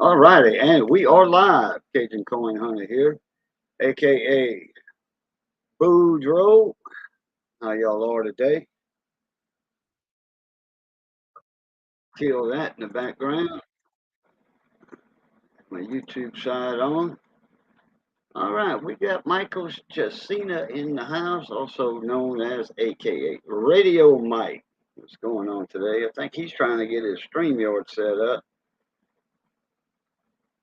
All righty, and we are live. Cajun Coin Hunter here, aka Boudreaux. How y'all are today? Kill that in the background. My YouTube side on. All right, we got Michael Chesina in the house, also known as aka Radio Mike. What's going on today? I think he's trying to get his StreamYard set up.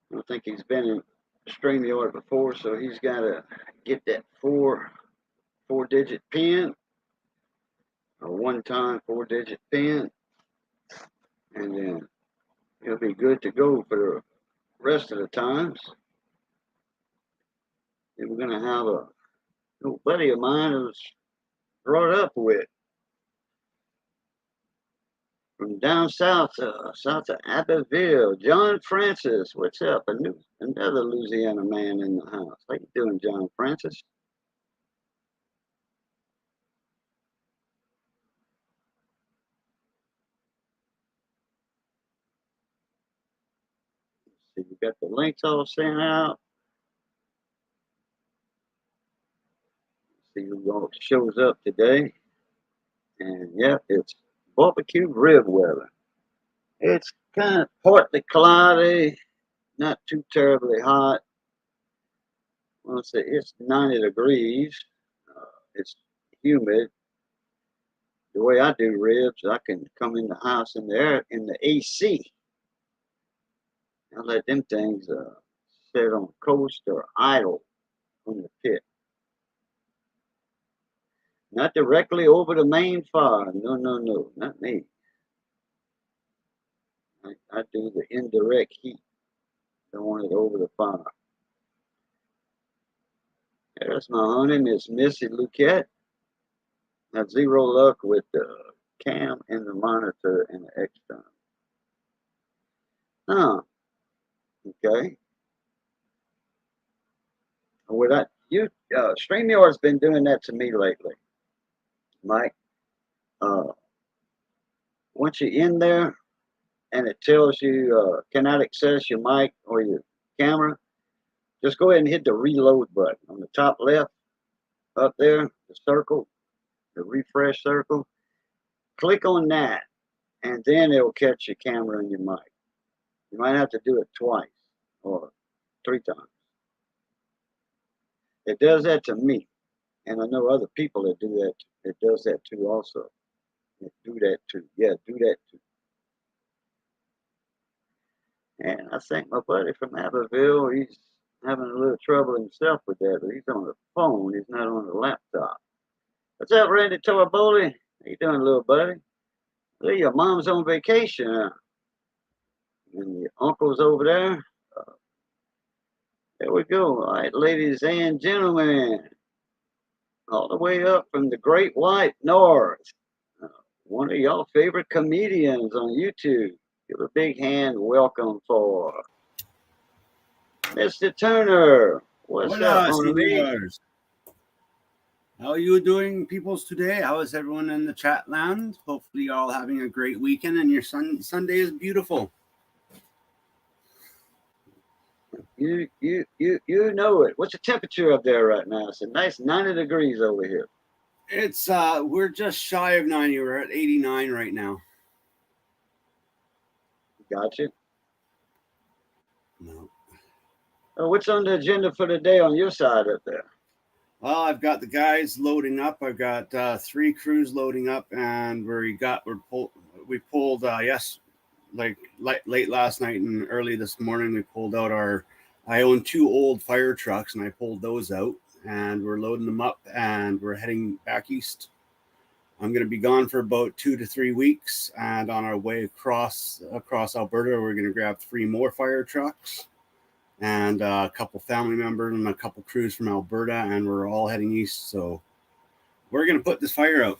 I don't think he's been in StreamYard before, so he's got to get that four-digit pin, a one-time four-digit pin, and then he'll be good to go for the rest of the times. And we're going to have a little buddy of mine who's brought up with from down south, south of Abbeville, John Francis. What's up? Another Louisiana man in the house. How you doing, John Francis? See, we got the links all sent out. See who all shows up today. And yeah, it's barbecue rib weather. It's kind of partly cloudy, not too terribly hot. Well, say it's 90 degrees. It's humid. The way I do ribs, I can come in the house in the air in the AC. I let them things sit on coast or idle on the pit. Not directly over the main fire. No, no, no, not me. I do the indirect heat. Don't want it over the fire. There's my honey, Miss Missy Luquette. Had zero luck with the cam and the monitor and the external. Oh, okay. What StreamYard's been doing that to me lately, Mike. Once you're in there and it tells you cannot access your mic or your camera, just go ahead and hit the reload button on the top left up there, the circle, the refresh circle. Click on that, and then it'll catch your camera and your mic. You might have to do it twice or three times. It does that to me, and I know other people that do that. It does that too, also. Do that too. Yeah, do that too. And I think my buddy from Abbeville, he's having a little trouble himself with that, but he's on the phone. He's not on the laptop. What's up, Randy Toraboli? How you doing, little buddy? Well, your mom's on vacation, and your uncle's over there. There we go. All right, ladies and gentlemen, all the way up from the Great White North, one of y'all favorite comedians on YouTube. Give a big hand welcome for Mr. Turner. What's up, Hola, homie? senors. How are you doing, peoples, today? How is everyone in the chat land? Hopefully, you're all having a great weekend and your Sunday is beautiful. You know it. What's the temperature up there right now? It's a nice 90 degrees over here. It's we're just shy of 90. We're at 89 right now. Gotcha. No. What's on the agenda for the day on your side up there? Well, I've got the guys loading up. I've got 3 crews loading up, and we pulled late last night and early this morning. We pulled out I own 2 old fire trucks, and I pulled those out, and we're loading them up, and we're heading back east. I'm going to be gone for about 2 to 3 weeks, and on our way across Alberta, we're going to grab 3 more fire trucks and a couple family members and a couple crews from Alberta, and we're all heading east. So we're going to put this fire out.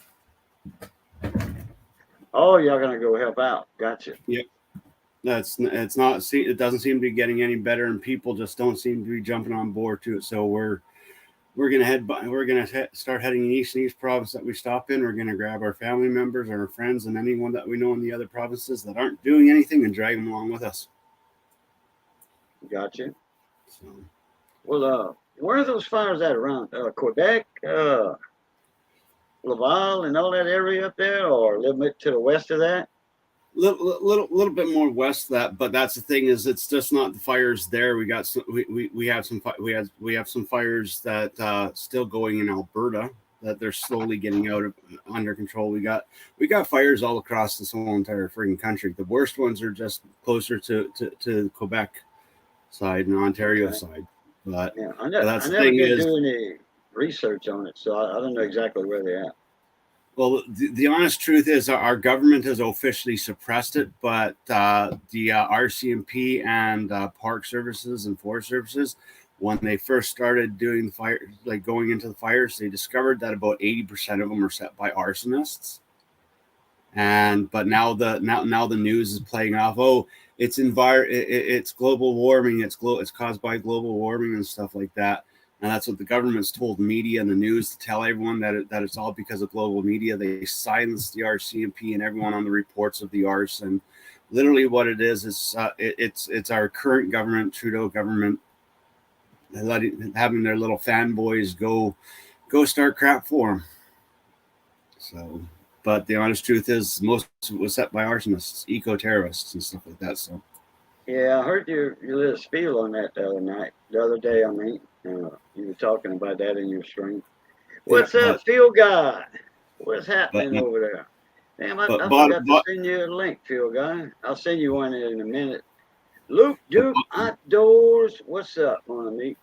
Oh, y'all going to go help out. Gotcha. Yep. It doesn't seem to be getting any better, and people just don't seem to be jumping on board to it. So we're going to start heading east in each province that we stop in. We're going to grab our family members, our friends, and anyone that we know in the other provinces that aren't doing anything and drag them along with us. Gotcha. So, Well, where are those fires at around Quebec, Laval, and all that area up there, or a little bit to the west of that? little bit more west of that, but that's the thing is it's just not the fires there. We got some, we have some we have some fires that still going in Alberta that they're slowly getting out of under control. We got fires all across this whole entire freaking country. The worst ones are just closer to Quebec side and Ontario Okay. side. But, Yeah, but I that's the never thing did is, do any research on it, so I don't know exactly where they're at. well, the honest truth is our government has officially suppressed it, but the RCMP and Park Services and Forest Services, when they first started doing fire, like going into the fires, they discovered that about 80% of them are set by arsonists. And but now the news is playing off. Oh, it's global warming. It's caused by global warming and stuff like that. And that's what the government's told media and the news to tell everyone that it's all because of global media. They silenced the RCMP and everyone on the reports of the arson. Literally, what it is it's our current government, Trudeau government, having their little fanboys go start crap for them. So, but the honest truth is, most of it was set by arsonists, eco-terrorists, and stuff like that. So, Yeah, I heard your little spiel on that the other day. I mean, you were talking about that in your stream. yeah, What's up, Phil Guy? What's happening but over there? Damn, I bottom, forgot to send you a link, Phil Guy. I'll send you one in a minute. Luke Duke Outdoors. What's up, mon ami?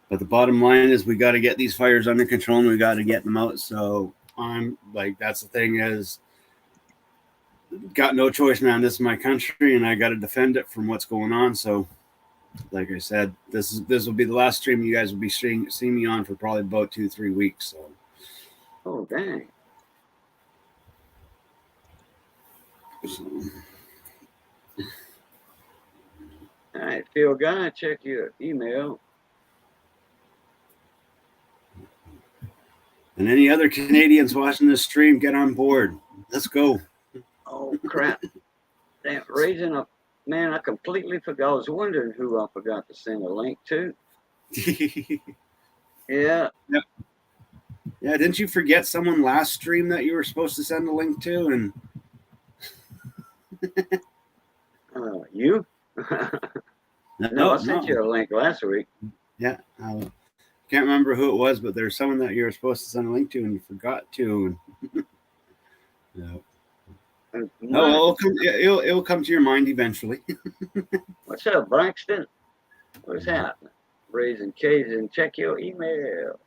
but the bottom line is, we got to get these fires under control, and we got to get them out. So I'm like, that's the thing is, got no choice, man. This is my country, and I got to defend it from what's going on. So, like I said, this will be the last stream you guys will be seeing me on for probably about 2-3 weeks. So, Oh, dang. so. All right, Phil Guy, check your email. And any other Canadians watching this stream, get on board. Let's go. Oh, crap. Damn, raising up. Man, I completely forgot. I was wondering who I forgot to send a link to. Yeah. Yep. Yeah, didn't you forget someone last stream that you were supposed to send a link to? And You? No, I sent you a link last week. Yeah. Can't remember who it was, but there's someone that you were supposed to send a link to and you forgot to. No. Oh, it'll come to your mind eventually. What's up, Braxton? What's happening? Raising Cajun, check your email.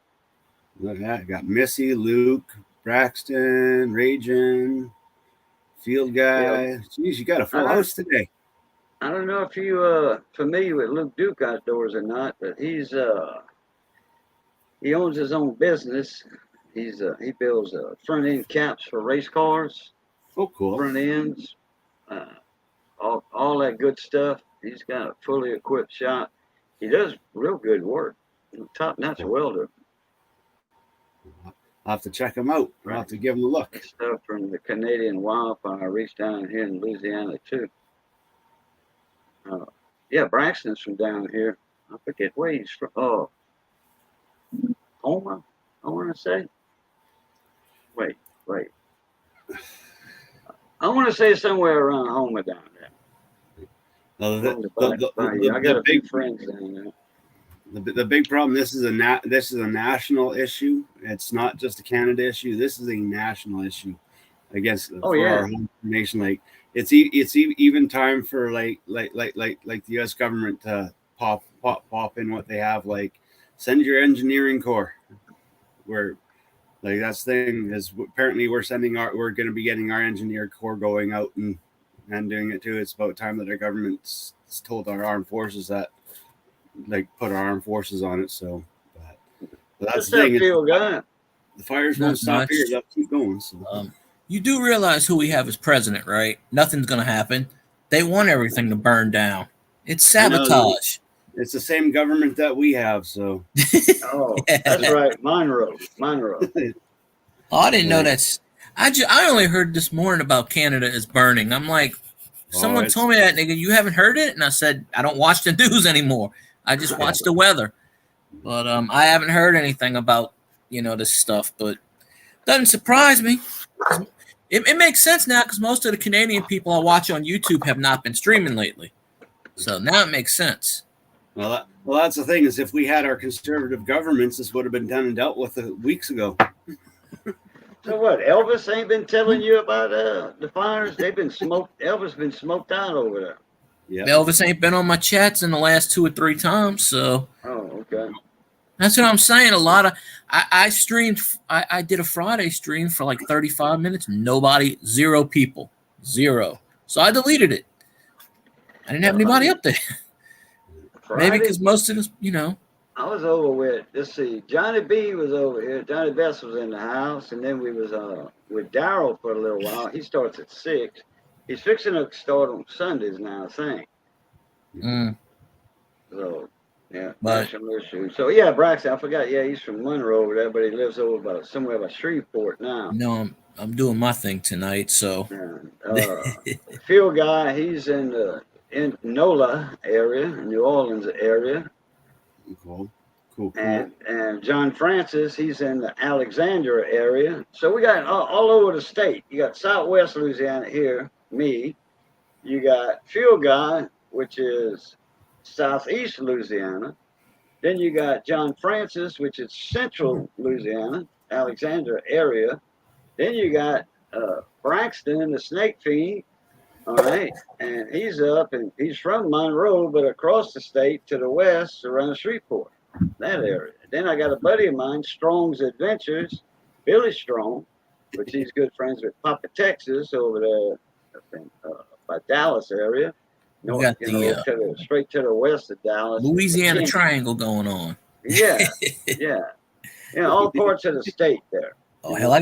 Look at that. Got Missy, Luke, Braxton, Ragin, Field Guy. Yeah. Jeez, you got a full house today. I don't know if you familiar with Luke Duke Outdoors or not, but he owns his own business. He builds front end caps for race cars. Oh, cool. Front ends, all that good stuff. He's got a fully equipped shop. He does real good work. Top notch welder. I'll have to check him out. I'll have to give him a look. Stuff from the Canadian wildfire reached down here in Louisiana too. Yeah, Braxton's from down here. I forget where he's from. Oh, Homer, I want to say. Wait. I want to say somewhere around Homer down there. I got a few friends down there. The big problem. This is a national issue. It's not just a Canada issue. This is a national issue. I guess for our whole nation. Like it's even time for like the U.S. government to pop in what they have. Like send your engineering corps. Where like that's the thing is apparently we're going to be getting our engineer corps going out and doing it too. It's about time that our government's told our armed forces that. Like put our armed forces on it. So but that's the thing. The fires won't stop here. They'll keep going. So. You do realize who we have as president, right? Nothing's going to happen. They want everything to burn down. It's sabotage. It's the same government that we have. So. Oh, that's right. Monroe. Oh, I didn't know that's. I only heard this morning about Canada is burning. I'm like, Someone told me that, nigga. You haven't heard it? And I said, I don't watch the news anymore. I just watch the weather. But I haven't heard anything about, this stuff. But doesn't surprise me. It makes sense now because most of the Canadian people I watch on YouTube have not been streaming lately. So now it makes sense. Well, that's the thing, is if we had our conservative governments, this would have been done and dealt with weeks ago. So what? Elvis ain't been telling you about the fires? They've been smoked. Elvis been smoked out over there. Yeah. Elvis ain't been on my chats in the last 2 or 3 times, so. Oh, okay. That's what I'm saying. A lot of I streamed. I did a Friday stream for like 35 minutes. Nobody, 0 people, 0. So I deleted it. I didn't have anybody up there. Friday? Maybe because most of this, I was over with, let's see, Johnny B was over here. Johnny Best was in the house, and then we was with Daryl for a little while. He starts at 6. He's fixing to start on Sundays now, I think. So, yeah, but some issues. So, yeah, Braxton, I forgot. Yeah, he's from Monroe over there, but he lives over somewhere by Shreveport now. No, I'm doing my thing tonight, so. Field guy, he's in NOLA area, New Orleans area. Cool. And John Francis, he's in the Alexandria area. So we got all over the state. You got Southwest Louisiana here, me. You got Field Guy, which is Southeast Louisiana. Then you got John Francis, which is Central Louisiana, Alexandria area. Then you got Braxton, the Snake Fiend. All right. And he's up, and he's from Monroe, but across the state to the west around Shreveport, that area. Then I got a buddy of mine, Strong's Adventures, Billy Strong, which he's good friends with Papa Texas over there by Dallas area. You got straight to the west of Dallas. Louisiana Triangle going on. Yeah, yeah. All parts of the state there. Oh, hell, I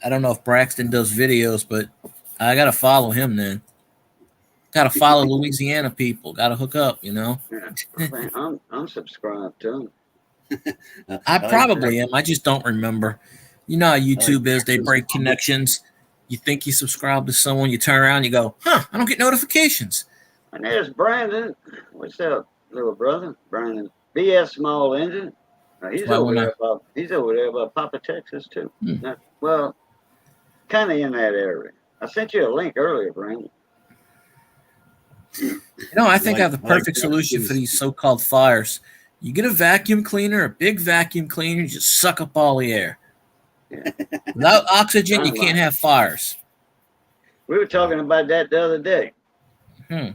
don't know if Braxton does videos, but I got to follow him then. Got to follow Louisiana people. Got to hook up, Yeah, I'm subscribed to him. I probably am. I just don't remember. You know how YouTube is. They break connections. You think you subscribe to someone, you turn around, you go, I don't get notifications. And there's Brandon. What's up, little brother? Brandon. BS Small Engine. He's over there by Papa Texas, too. Well, kind of in that area. I sent you a link earlier, Brandon. I think I have the perfect solution for these so-called fires. You get a vacuum cleaner, a big vacuum cleaner, you just suck up all the air. Yeah. Without oxygen, you can't have fires. We were talking about that the other day.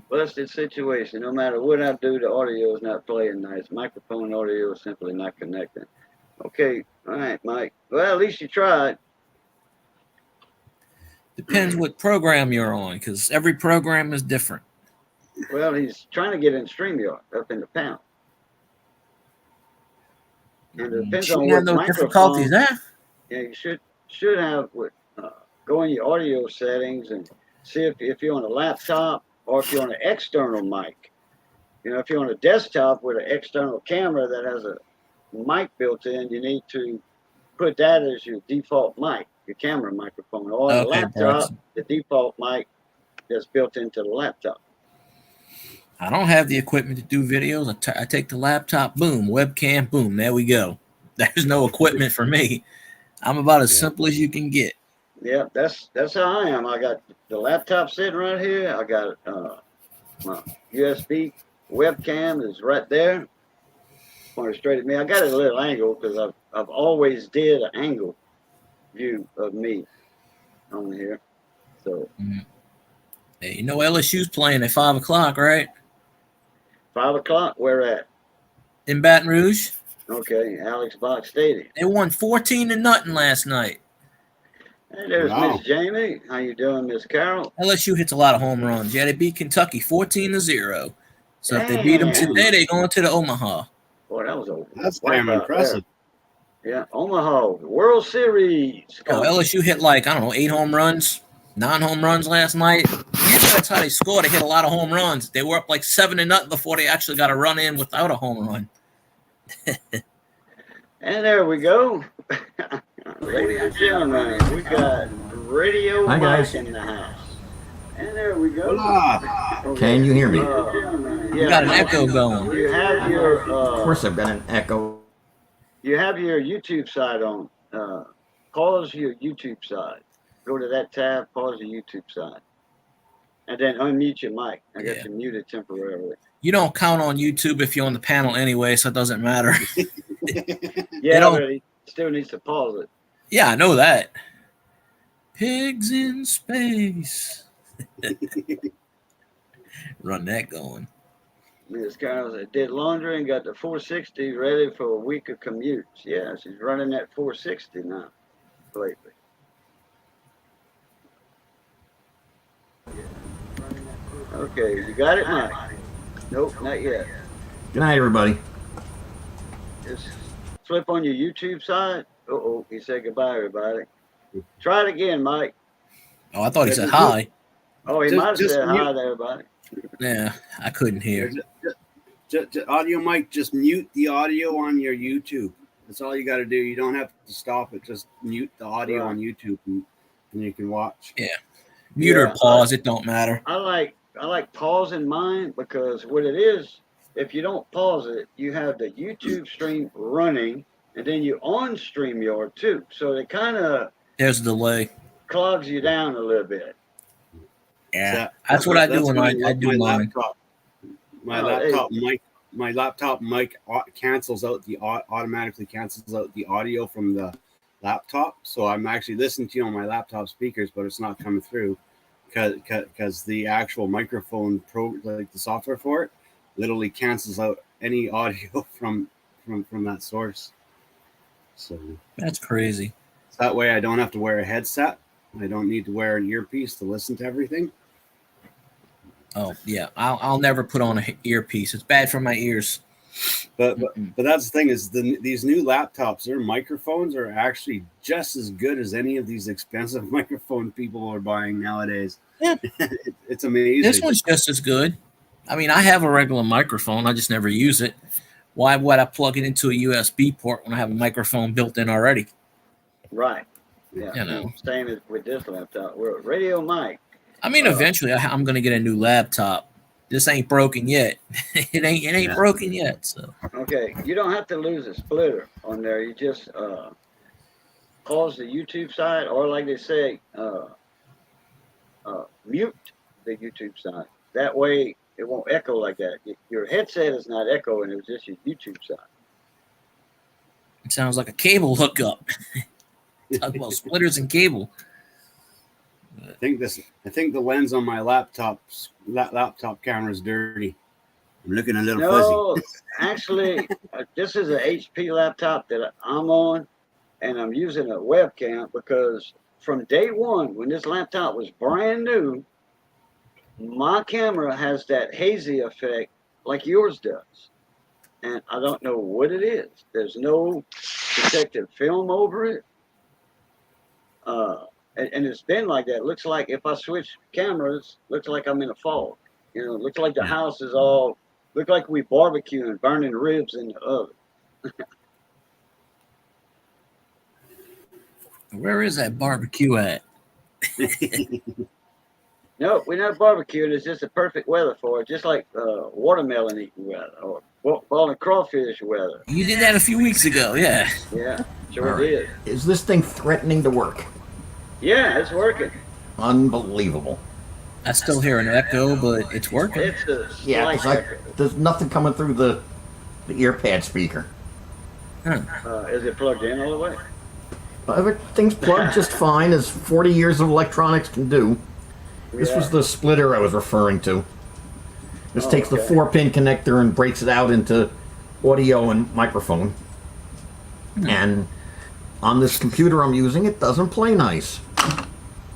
Busted situation. No matter what I do, the audio is not playing nice. Microphone audio is simply not connecting. Okay. All right, Mike. Well, at least you tried. Depends what program you're on, because every program is different. Well, he's trying to get in StreamYard up in the pound. And it depends on what no difficulties there. Yeah, you should have go in your audio settings and see if you're on a laptop or if you're on an external mic. If you're on a desktop with an external camera that has a mic built in, you need to put that as your default mic, your camera microphone. Or on a laptop, the default mic that's built into the laptop. I don't have the equipment to do videos. I take the laptop, boom, webcam, boom, there we go. There's no equipment for me. I'm about as simple as you can get. Yeah, that's how I am. I got the laptop sitting right here. I got my USB webcam is right there, pointed straight at me. I got it a little angle because I've always did an angle view of me on here. So, hey, LSU's playing at 5:00, right? 5:00. Where at? In Baton Rouge. Okay, Alex Box Stadium. They won 14-0 last night. Hey, there's Miss Jamie. How you doing, Miss Carol? LSU hits a lot of home runs. Yeah, they beat Kentucky 14-0. So if they beat them today, they going to the Omaha. Boy, that was that's damn impressive. There. Yeah, Omaha World Series. LSU hit 8 home runs, 9 home runs last night. Usually that's how they score. They hit a lot of home runs. They were up 7-0 before they actually got a run in without a home run. And there we go. Ladies and gentlemen, we got Radio Mike in the house. And there we go. Hola. Okay. Can you hear me? You got an echo going. You have your Of course, I've got an echo. you have your YouTube side on. Pause your YouTube side. Go to that tab. Pause the YouTube side, and then unmute your mic. I got Yeah. you muted temporarily. You don't count on YouTube if you're on the panel anyway, so it doesn't matter. Yeah, don't- but he still needs to pause it. Yeah, I know that. Pigs in space. Run that going. Miss Carlos did laundry and got the 460 ready for a week of commutes. Yeah, she's running that 460 now lately. Okay, you got it, Mike? Nope, not yet. Good night, everybody. Just flip on your YouTube side. Uh-oh, he said goodbye, everybody. Try it again, Mike. Oh, I thought he said hi. Oh, he Just- might have just said hi mute. to everybody. Yeah, I couldn't hear. Just audio mic, just mute the audio on your YouTube. That's all you got to do. You don't have to stop it. Just mute the audio Right. on YouTube and you can watch. Mute or Yeah, pause, it don't matter. I like pausing mine because what it is, if you don't pause it, you have the YouTube stream running, and then you on StreamYard too. So it kind of There's a delay. clogs you down a little bit. Yeah, that's what I do when I do mine. My Oh, laptop mic automatically cancels out the audio from the laptop. So I'm actually listening to you on my laptop speakers, but it's not coming through because the actual microphone like the software for it, literally cancels out any audio from that source. So That's crazy. that way I don't have to wear a headset. I don't need to wear an earpiece to listen to everything. Oh yeah, I'll never put on an earpiece. It's bad for my ears. But that's the thing is these new laptops, their microphones are actually just as good as any of these expensive microphone people are buying nowadays. Yeah. It's amazing. This one's just as good. I mean, I have a regular microphone. I just never use it. Why would I plug it into a USB port when I have a microphone built in already? Right. Yeah. You know. Same as with this laptop. We're a radio mic. I mean, eventually I'm going to get a new laptop. This ain't broken yet. it ain't broken yet. So Okay, you don't have to lose a splitter on there. You just pause the YouTube side, or like they say, mute the YouTube side. That way it won't echo like that. Your headset is not echoing. It's just your YouTube side. it sounds like a cable hookup. Talk about splitters and cable. I think the lens on my laptop camera is dirty. I'm looking a little No, fuzzy. actually, this is an HP laptop that I'm on, and I'm using a webcam because from day one, when this laptop was brand new, my camera has that hazy effect like yours does. And I don't know what it is. There's no protective film over it. And it's been like that. Looks like if I switch cameras, looks like I'm in a fog. You know, looks like the house is all, look like we barbecuing, burning ribs in the oven. Where is that barbecue at? No, we're not barbecuing. It's just the perfect weather for it. Just like watermelon eating weather or boiling crawfish weather. You did that a few weeks ago, yeah. Yeah, sure All right. did. Is this thing threatening to work? Yeah, it's working. Unbelievable. I still hear an echo, but it's working. It's a Yeah, slight 'cause echo. there's nothing coming through the ear pad speaker. Is it plugged in all the way? Everything's plugged just fine, as 40 years of electronics can do. This was the splitter I was referring to. This takes the 4-pin connector and breaks it out into audio and microphone. And on this computer I'm using, it doesn't play nice.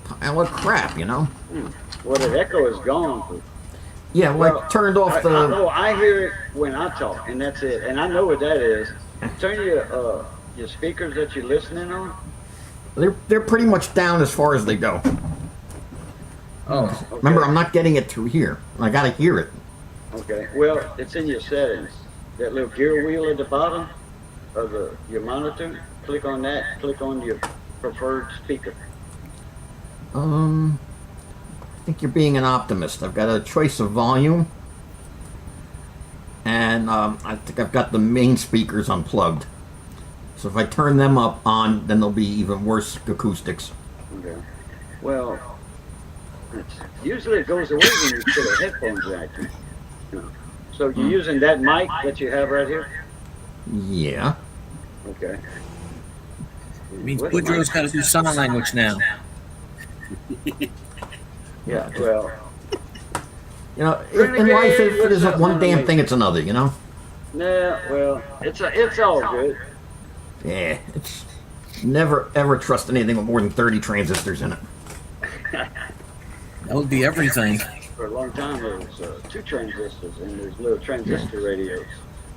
Pile of crap, you know? Well, the echo is gone. Yeah, well, I turned off the... I hear it when I talk, and that's it. And I know what that is. Turn your speakers that you're listening on. They're pretty much down as far as they go. Oh, okay. Remember, I'm not getting it through here. I gotta hear it. Okay. Well, it's in your settings. That little gear wheel at the bottom of your monitor. Click on that. Click on your preferred speaker. think you're being an optimist. I've got a choice of volume, and I think I've got the main speakers unplugged. So if I turn them up on, then there'll be even worse acoustics. Okay. Well, usually it goes away when you put a headphone jack in. You know. So you're using that mic that you have right here? Yeah. Okay. It means What Woodrow's mic? got to do sign language now. Yeah. Well, You know, in life, if it isn't one damn thing, it's another, you know? nah, well, it's all good. Yeah, it's never ever trust anything with more than 30 transistors in it. That would be everything. For a long time, there was 2 transistors and there's little transistor radios.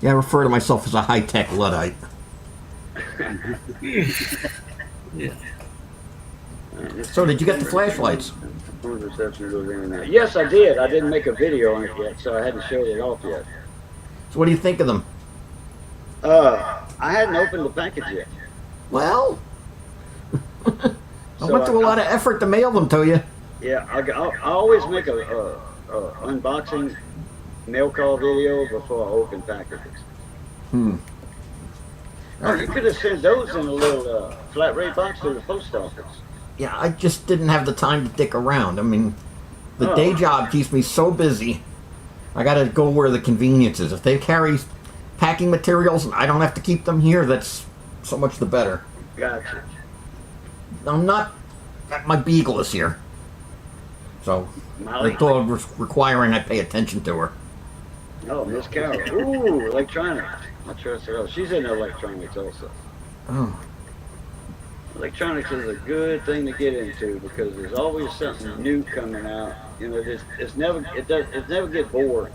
Yeah, I refer to myself as a high-tech Luddite. Yeah. So, did you get the flashlights? Yes, I did. I didn't make a video on it yet, so I hadn't showed it off yet. So, what do you think of them? I hadn't opened the package yet. Well, I So went through a lot of effort to mail them to you. Yeah, I always make a unboxing mail call video before I open packages. Oh, you could have sent those in a little flat rate box to the post office. Yeah, I just didn't have the time to dick around. I mean, the day job keeps me so busy. I gotta go where the convenience is. If they carry packing materials and I don't have to keep them here, that's so much the better. Gotcha. I'm not. My beagle is here. So, Molly? the dog requiring I pay attention to her. Oh, Miss Carol. Ooh, electronics. I trust her. She's in electronics also. Oh. Electronics is a good thing to get into because there's always something new coming out. You know, it's never get bored.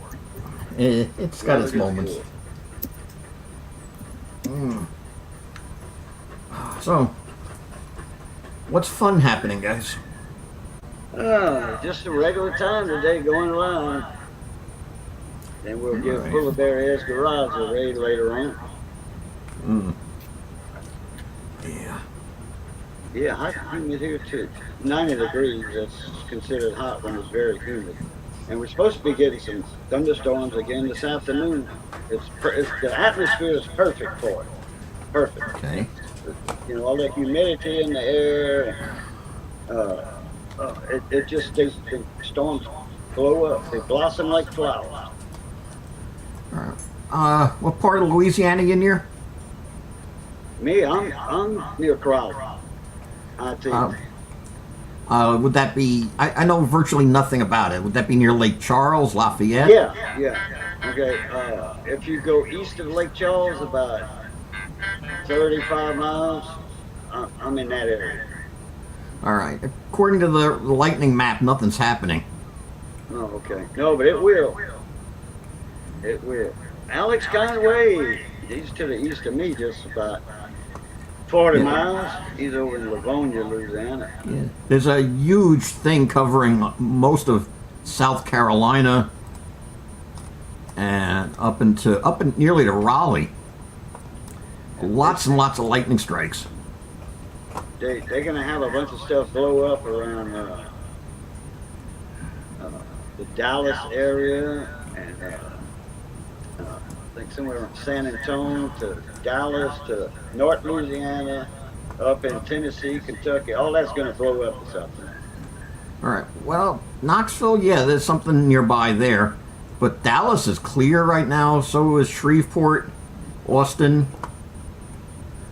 It's got its moments. So, what's fun happening, guys? Just a regular time today going around. Then we'll give Fuller Bear Air's Garage a raid later on. Yeah. Yeah, hot and humid here too. 90 degrees, that's considered hot when it's very humid. And we're supposed to be getting some thunderstorms again this afternoon. The atmosphere is perfect for it. Perfect. Okay. You know, all that humidity in the air. It just, the storms blow up. They blossom like flowers. What part of Louisiana you near? Me, I'm near Crowley. I think. Would that be? I know virtually nothing about it. Would that be near Lake Charles, Lafayette? Yeah. Okay. If you go east of Lake Charles, about 35 miles, I'm in that area. All right. According to the lightning map, nothing's happening. Oh, okay. No, but it will. It will. Alex Conway, he's to the east of me, just about 40 miles. He's over in Livonia, Louisiana. Yeah. There's a huge thing covering most of South Carolina and up nearly to Raleigh. Lots and lots of lightning strikes. They're going to have a bunch of stuff blow up around the Dallas area and I think somewhere from San Antonio to Dallas to North Louisiana, up in Tennessee, Kentucky. All that's going to blow up this afternoon. All right. Well, Knoxville, yeah, there's something nearby there. But Dallas is clear right now. So is Shreveport, Austin.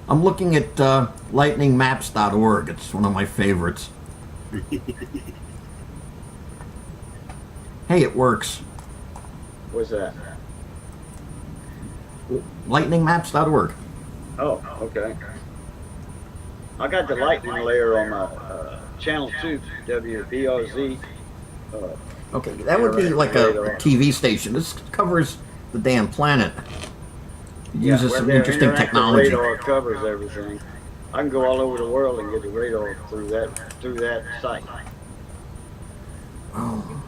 I'm looking at lightningmaps.org. It's one of my favorites. Hey, it works. What's that? Lightningmaps.org. Oh, okay. I got the lightning layer on my channel 2, WBRZ. Okay, that would be like a TV station. This covers the damn planet. It uses some interesting technology. Radar covers everything. I can go all over the world and get the radar through that site. Oh.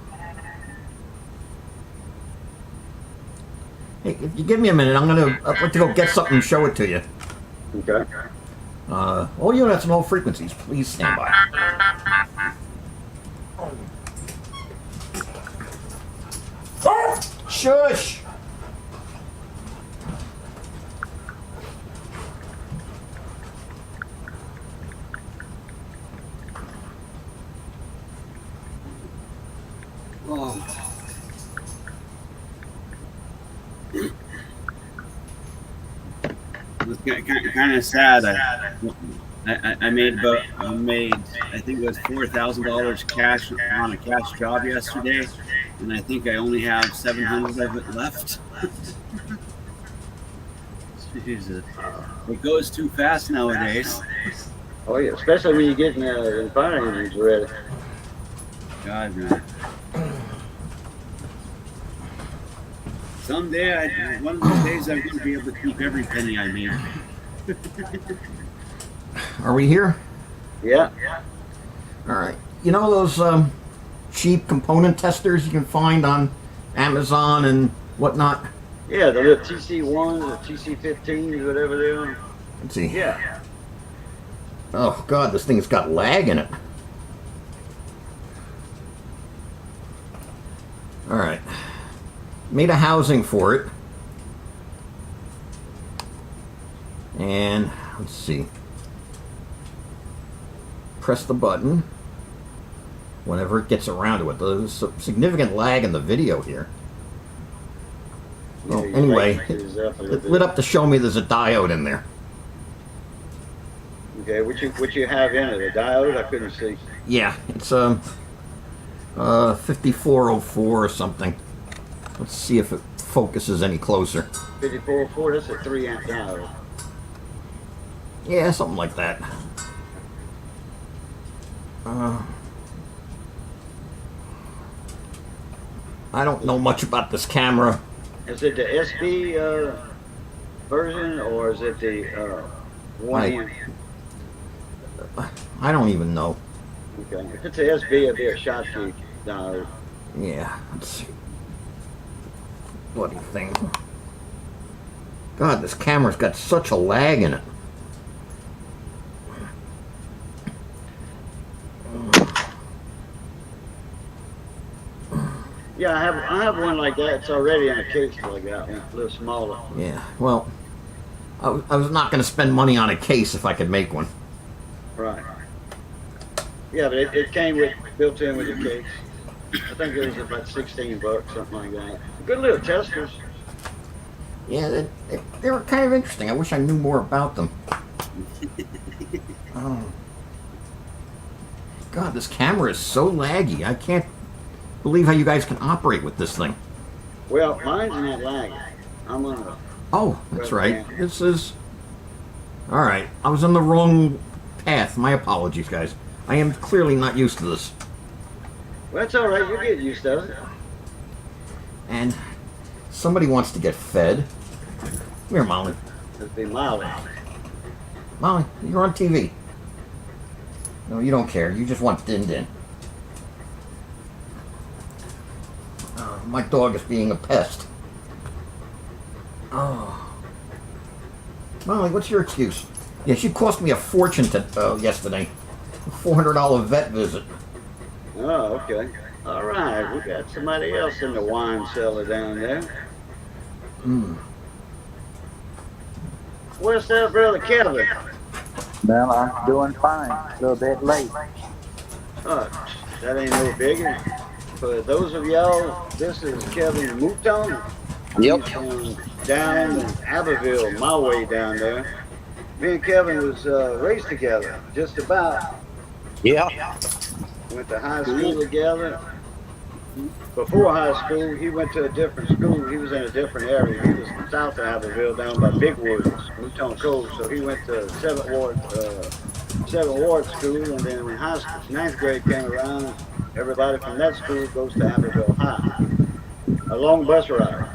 Hey, if you give me a minute, I'd like to go get something and show it to you. Okay. All units and all frequencies, please stand by. shush. Oh. It's kind of sad. I made I think it was $4,000 cash on a cash job yesterday, and I think I only have 700 of it left. Jesus, it goes too fast nowadays. Oh yeah, especially when you're getting the fire engines ready. God, man. Someday, one of those days, I'm going to be able to keep every penny I make. Are we here? Yeah. All right. You know those cheap component testers you can find on Amazon and whatnot? Yeah, the little TC1s, the TC15s, whatever they are. Let's see. Yeah. Oh, God, this thing's got lag in it. All right. Made a housing for it. And let's see. Press the button whenever it gets around to it. There's a significant lag in the video here. Well, Yeah, anyway, it it lit up to show me there's a diode in there. Okay, what you have in it? A diode? I couldn't see. Yeah, it's 5404 or something. Let's see if it focuses any closer. 5404. That's a 3-amp diode. Yeah, something like that. I don't know much about this camera. Is it the SB version or is it the 1 amp? I don't even know. Okay, if it's a SB, it'd be a Schottky diode. Yeah, let's see. Bloody thing. God, this camera's got such a lag in it. Yeah, I have one like that. It's already in a case like that one, a little smaller. Yeah, well, I was not going to spend money on a case if I could make one. Right. Yeah, but it came with built in with the case. I think it was about $16, something like that. Good little testers. Yeah, they were kind of interesting. I wish I knew more about them. God, this camera is so laggy. I can't believe how you guys can operate with this thing. Well, mine's not lagging. I'm on a... Oh, that's right. This is... Alright, I was on the wrong path. My apologies, guys. I am clearly not used to this. Well, that's all right. You'll get used to it. And somebody wants to get fed. Come here, Molly. It'd be Molly. Molly, you're on TV. No, you don't care. You just want din-din. My dog is being a pest. Oh. Molly, what's your excuse? Yeah, she cost me a fortune yesterday. A $400 vet visit. Oh, okay. All right. We got somebody else in the wine cellar down there. What's up, Brother Kevin? Well, I'm doing fine. A little bit late. Oh, that ain't no biggie. For those of y'all, this is Kevin Mouton. Yep. He's down in Abbeville, my way down there. Me and Kevin was raised together, just about. Yeah. Went to high school together. Before high school, he went to a different school. He was in a different area. He was south of Abbeville, down by Big Woods, Mouton Cove. So he went to 7th Ward School, and then in high school, 9th grade came around. Everybody from that school goes to Abbeville High. A long bus ride.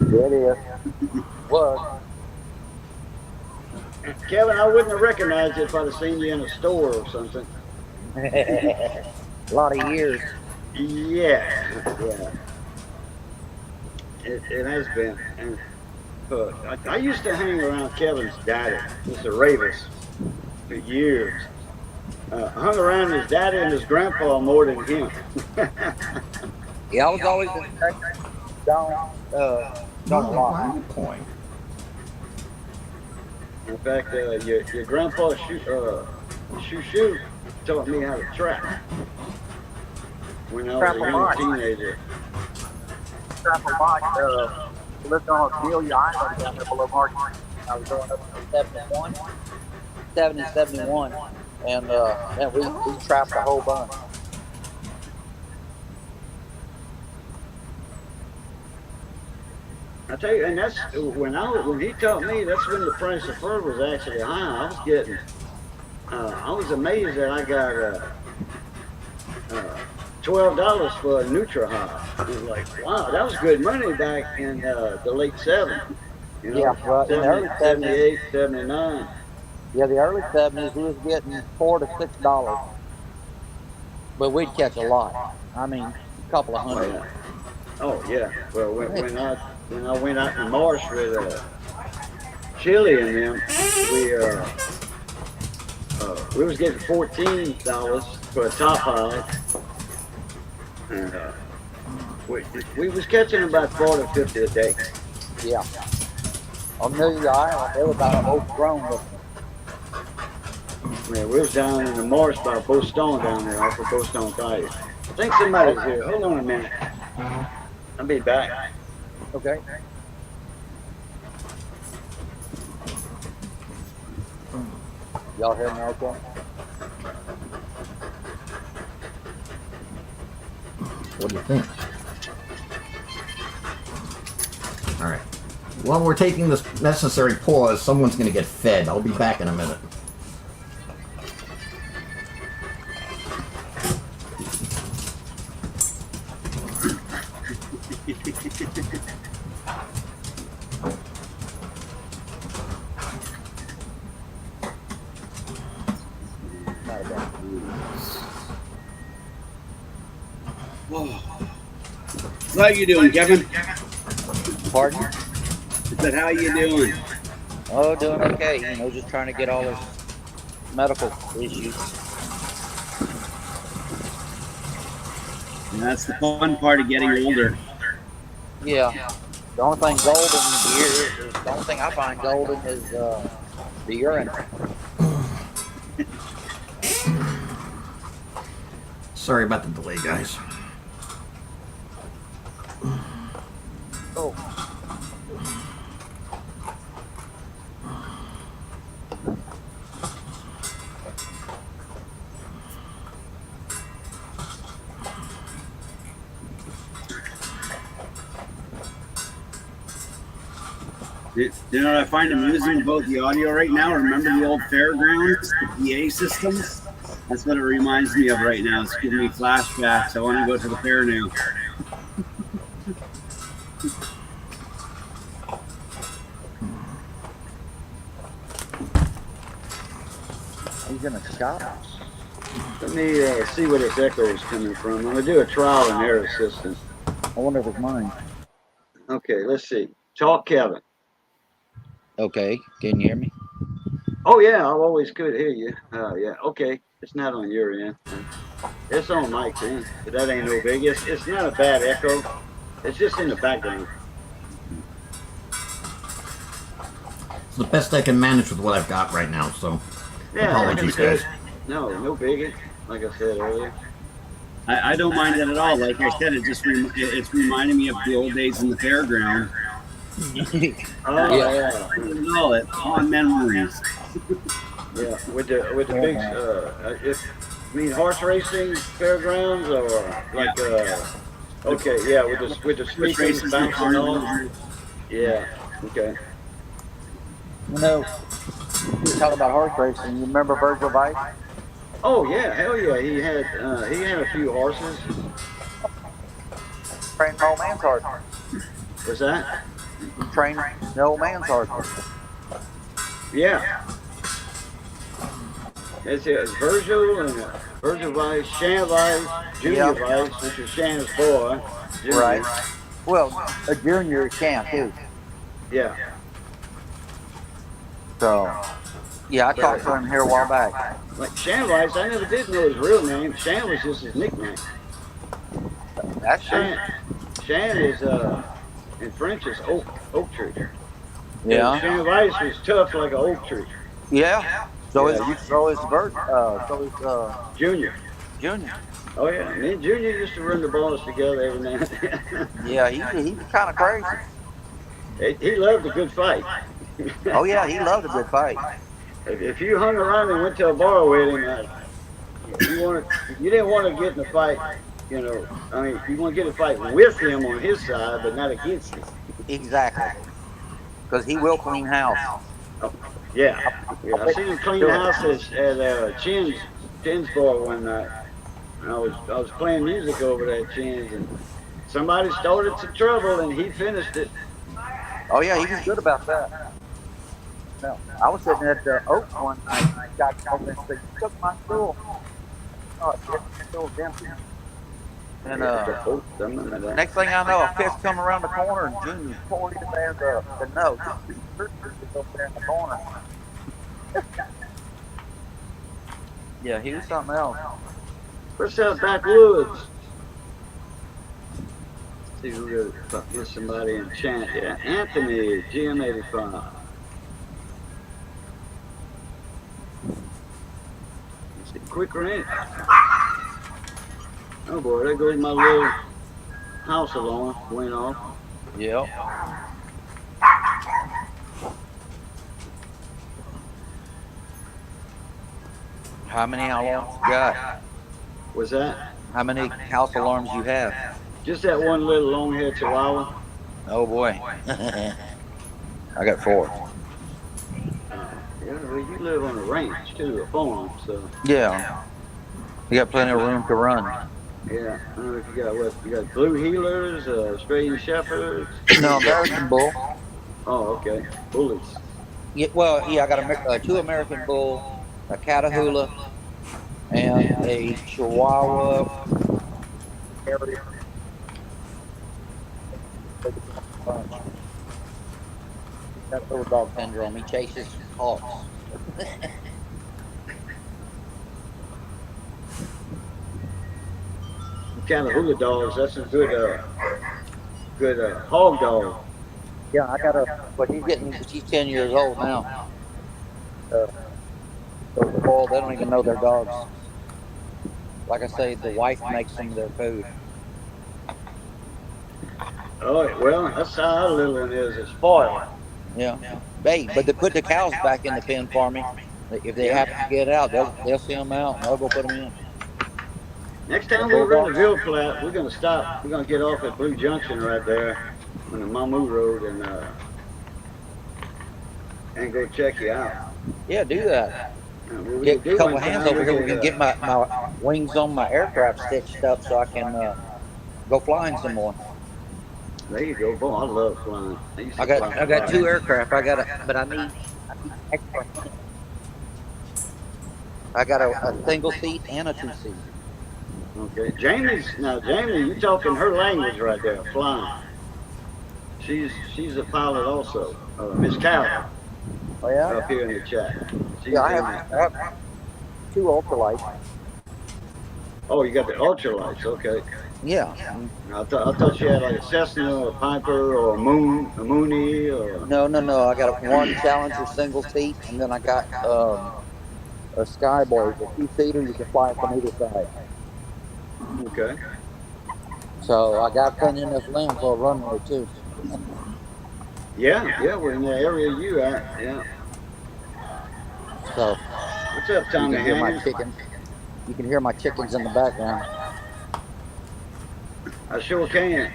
It is. Was. Kevin, I wouldn't have recognized you if I'd have seen you in a store or something. A lot of years. Yeah. It has been. And I used to hang around Kevin's daddy, Mr. Ravis, for years. I hung around his daddy and his grandpa more than him. Yeah, I was always in touch. don't lie. Good point. In fact, your grandpa Shoo taught me how to trap when I was Trap a a young lot. teenager. Trap a lot. Lived on Amelia Island down there below Market. I was growing up in 71, and man, we trapped a whole bunch. I tell you, and that's when he taught me. That's when the price of fur was actually high. I was getting. I was amazed that I got $12 for a Nutra hide. I was like, wow, that was good money back in the late '70s. You know, Yeah, well, in the early 70s, 78, 79. yeah, the early 70s, we was getting $4 to $6, but we'd catch a lot. I mean, a couple of Oh hundred. yeah. Oh yeah. Well, when I went out in the marsh with Chili and them, we was getting $14 for a top hide, and we was catching about 40 or 50 a day. Yeah. On Amelia Island, they were about overgrown with them. Man, we was down in the marsh by Bo Stone down there off of Bo Stone Bayou. I think somebody's here. Hold on a minute. I'll be back. Okay. Y'all hear me okay? What do you think? All right. While we're taking this necessary pause, someone's going to get fed. I'll be back in a minute. How you doing, Kevin? Pardon? I said, how you doing? Oh, doing okay. You know, just trying to get all this medical issues. And that's the fun part of getting older. Yeah. The only thing the only thing I find golden is the urine. Sorry about the delay, guys. Oh. You know what I find amusing about the audio right now? Remember the old fairgrounds, the PA systems? That's what it reminds me of right now. It's giving me flashbacks. I want to go to the fair now. He's in a shop. Let me see where this echo is coming from. I'm going to do a trial and error system. I wonder if it's mine. Okay, let's see. Talk, Kevin. Okay, can you hear me? Oh, yeah, I always could hear you. Yeah, okay. It's not on your end. It's on Mike's end, but that ain't no big. It's not a bad echo. It's just in the background. It's the best I can manage with what I've got right now, so Yeah, apologies, like I said, guys. no biggie. Like I said earlier. I don't mind it at all. Like I said, it's reminding me of the old days in the fairground. Oh, yeah. All it on memories. Yeah, with the big, I mean horse racing fairgrounds or like, okay, yeah, with the speakers bouncing on. Yeah, okay. You know, you talk about horse racing. You remember Virgil Vice? Oh yeah, hell yeah, he had a few horses. Trained the old man's horse. Was that? Trained the old man's horse. Yeah. It's Virgil and Virgil Vice, Shan Vice, Junior Vice, which is Shan's boy. Junior. Right. Well, a junior can too. Yeah. So, yeah, I talked to him here a while back. Like Shan Vice, I never did know his real name. Shan was just his nickname. That's true. Shan is and French is oak tree. Yeah. Sand Ice was tough like an oak tree. Yeah. So Yeah, is so is Junior. Junior. Oh yeah, me and Junior used to run the balls together every now and then. Yeah, he's kind of crazy. He loved a good fight. Oh yeah, he loved a good fight. If you hung around and went to a bar with him, you didn't want to get in a fight. You know, I mean, you want to get a fight with him on his side, but not against him. Exactly. Because he will clean house. Oh, yeah, yeah. I seen him clean house at Chin's bar one night. And I was playing music over there at Chin's, and somebody started some trouble, and he finished it. Oh yeah, he was good about that. No, I was sitting at the Oaks one night. And got over and said, "You took my stool." Oh, the stool's empty. And next thing I know, a fist come around the corner, and Junior pulled his ass up. But no, he was over there in the corner. Yeah, he was something else. What's that backwoods? See who get somebody in chat. Yeah, Anthony, GM85. Let's see, quick range. Oh boy, there goes my little house alarm. Went off. Yep. How many alarms you got? What's that? How many house alarms you have? Just that one little long-haired Chihuahua. Oh boy. I got 4. Yeah, well, you live on a ranch too, a farm, so. Yeah. You got plenty of room to run. Yeah, I don't know if you got blue healers, Australian shepherds. No, American Bull. Oh, okay, bullies. Yeah, well, yeah, I got 2 American Bull, a Catahoula, and a Chihuahua Terrier. That little dog syndrome. He chases hawks. Catahoula dogs, that's a good hog dog. Yeah, I got but she's 10 years old now. So the boy, they don't even know their dogs. Like I say, the wife makes them their food. Oh, well, that's how our little one is. It's spoiled. Yeah. But they put the cows back in the pen for me. If they happen to get out, they'll see them out and they'll go put them in. Next time we run the Ville Flat, we're gonna stop. We're gonna get off at Blue Junction right there on the Mamu Road and go check you out. Yeah, do that. Get a couple of hands over here. We can get my wings on my aircraft stitched up so I can go flying some more. There you go, boy. I love flying. I got 2 aircraft. But I need extra. I got a single seat and a 2-seat. Okay, Jamie, you talking her language right there, flying. She's a pilot also, Miss Cal. Oh yeah. Up here in the chat. I have 2 ultralights. Oh, you got the ultralights, okay. Yeah. I thought you had like a Cessna or a Piper or a Mooney or. No. I got one Challenger single seat, and then I got a Skyboy, a 2-seater. You can fly it from either side. Okay. So I got plenty enough land for a runway too. Yeah, we're in the area you at. Yeah. So what's up, Tommy? You can hear my chickens. You can hear my chickens in the background. I sure can.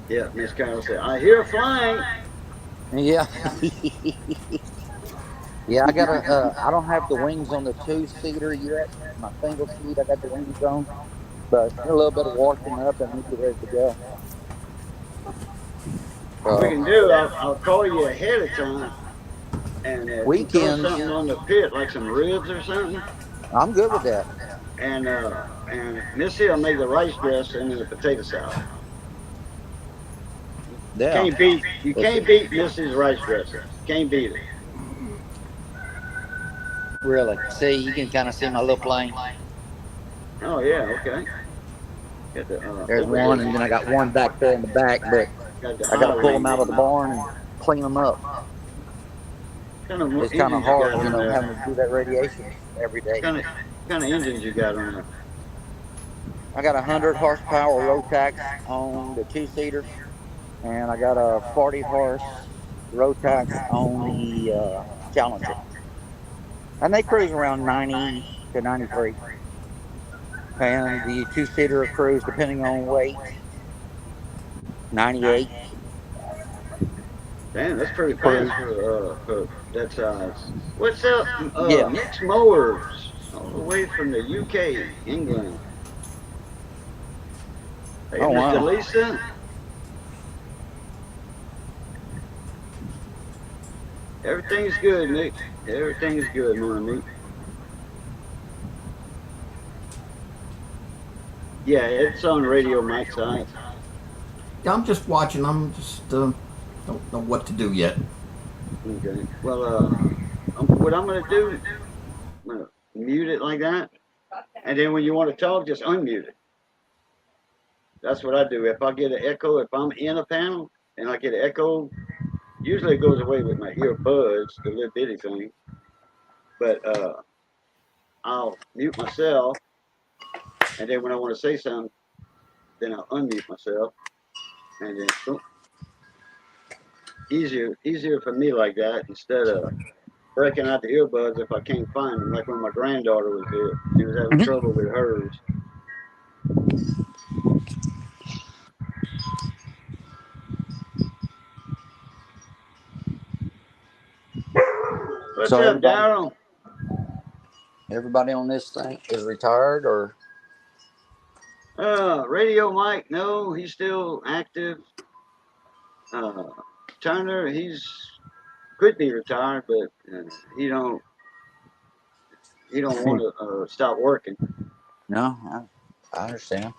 Yeah, Miss Carol said, I hear flying. Yeah. Yeah, I got I don't have the wings on the 2-seater yet. My single seat, I got the wings on. But a little bit of washing up and we'll be ready to go. What we can do, I'll call you ahead of time. And weekends, throw something on the pit, like some ribs or something. I'm good with that. And Missy will make the rice dressing and the potato salad. Yeah. You can't beat Missy's rice dressing. Can't beat it. Really? See, you can kind of see my little plane. Oh yeah, okay. There's one, and then I got one back there in the back, but Got the I got to pull them highway. out of the barn and clean them up. Kind of It's kind of engines you got hard, you on know, there? having to do that radiation every day. Kind of engines you got on there? I got a 100 horsepower Rotax on the 2-seater, and I got a 40 horse Rotax on the Challenger. And they cruise around 90 to 93. And the 2-seater cruise, depending on weight, 98. Damn, that's pretty Cruise. fast for that size. What's up, Yeah. Mixed Mowers, all the way from the UK, England. Hey, Oh, Mr. wow. Lisa. Everything's good, Nick. Everything's good, Monique. Yeah, it's on Radio Mike's side. Yeah, I'm just watching. I'm just don't know what to do yet. Okay. Well, what I'm gonna do, I'm gonna mute it like that, and then when you want to talk, just unmute it. That's what I do. If I get an echo, if I'm in a panel and I get an echo, usually it goes away with my earbuds, the little bitty thing. But I'll mute myself, and then when I want to say something, then I'll unmute myself, and then boom. Easier for me like that instead of breaking out the earbuds if I can't find them. Like when my granddaughter was here, she was having trouble with hers. What's So up, Daryl? everybody on this thing is retired, or? Radio Mike, no, he's still active. Turner, he's could be retired, but he don't want to stop working. No, I understand.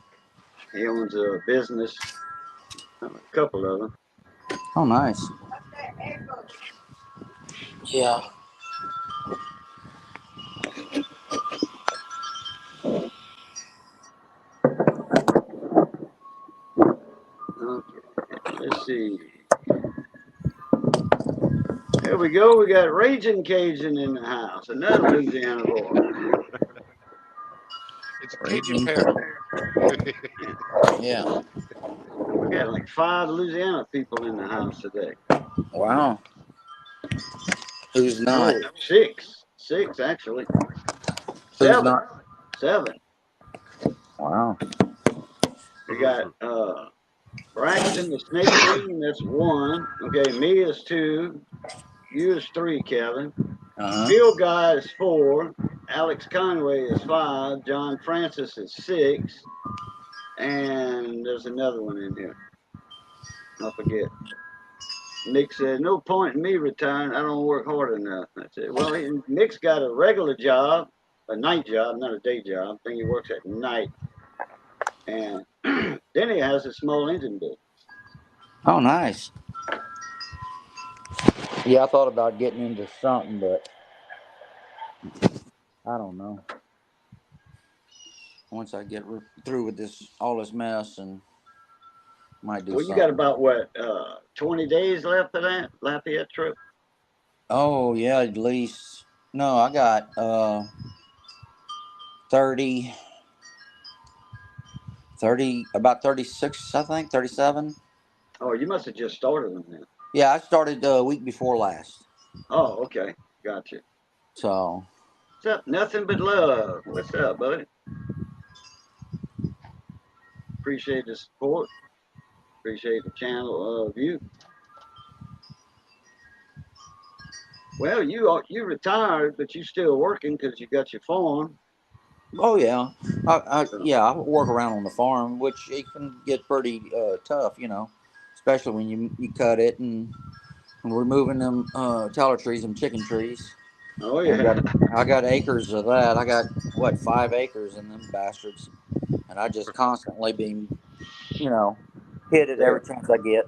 He owns a business, a couple of them. Oh, nice. Yeah. Okay, let's see. Here we go. We got Raging Cajun in the house. Another Louisiana boy. It's a Cajun pear. Yeah. We got like 5 Louisiana people in the house today. Wow. Who's not? No, 6. 6 actually. Who's 7. not? 7. Wow. We got Braxton the Snake Queen. That's 1. Okay, me is 2. You is 3, Kevin. Uh-huh. Bill Guy is 4. Alex Conway is 5. John Francis is 6. And there's another one in here. I forget. Nick said, no point in me retiring. I don't work hard enough. I said, well, Nick's got a regular job, a night job, not a day job. I think he works at night. And then he has a small engine business. Oh, nice. Yeah, I thought about getting into something, but I don't know. Once I get through with all this mess, and might do Well, you something. got about, 20 days left of that Lafayette trip? Oh, yeah, at least. No, I got 30, about 36, I think, 37. Oh, you must have just started them then. Yeah, I started a week before last. Oh, okay. Gotcha. So. What's up? Nothing but love. What's up, buddy? Appreciate the support. Appreciate the channel view. Well, you retired, but you still working because you got your farm. Oh yeah, I work around on the farm, which it can get pretty tough, you know, especially when you cut it and removing them taller trees and chicken trees. Oh And yeah. I got acres of that. I got 5 acres in them bastards, and I just constantly been, you know, hit it every chance I get.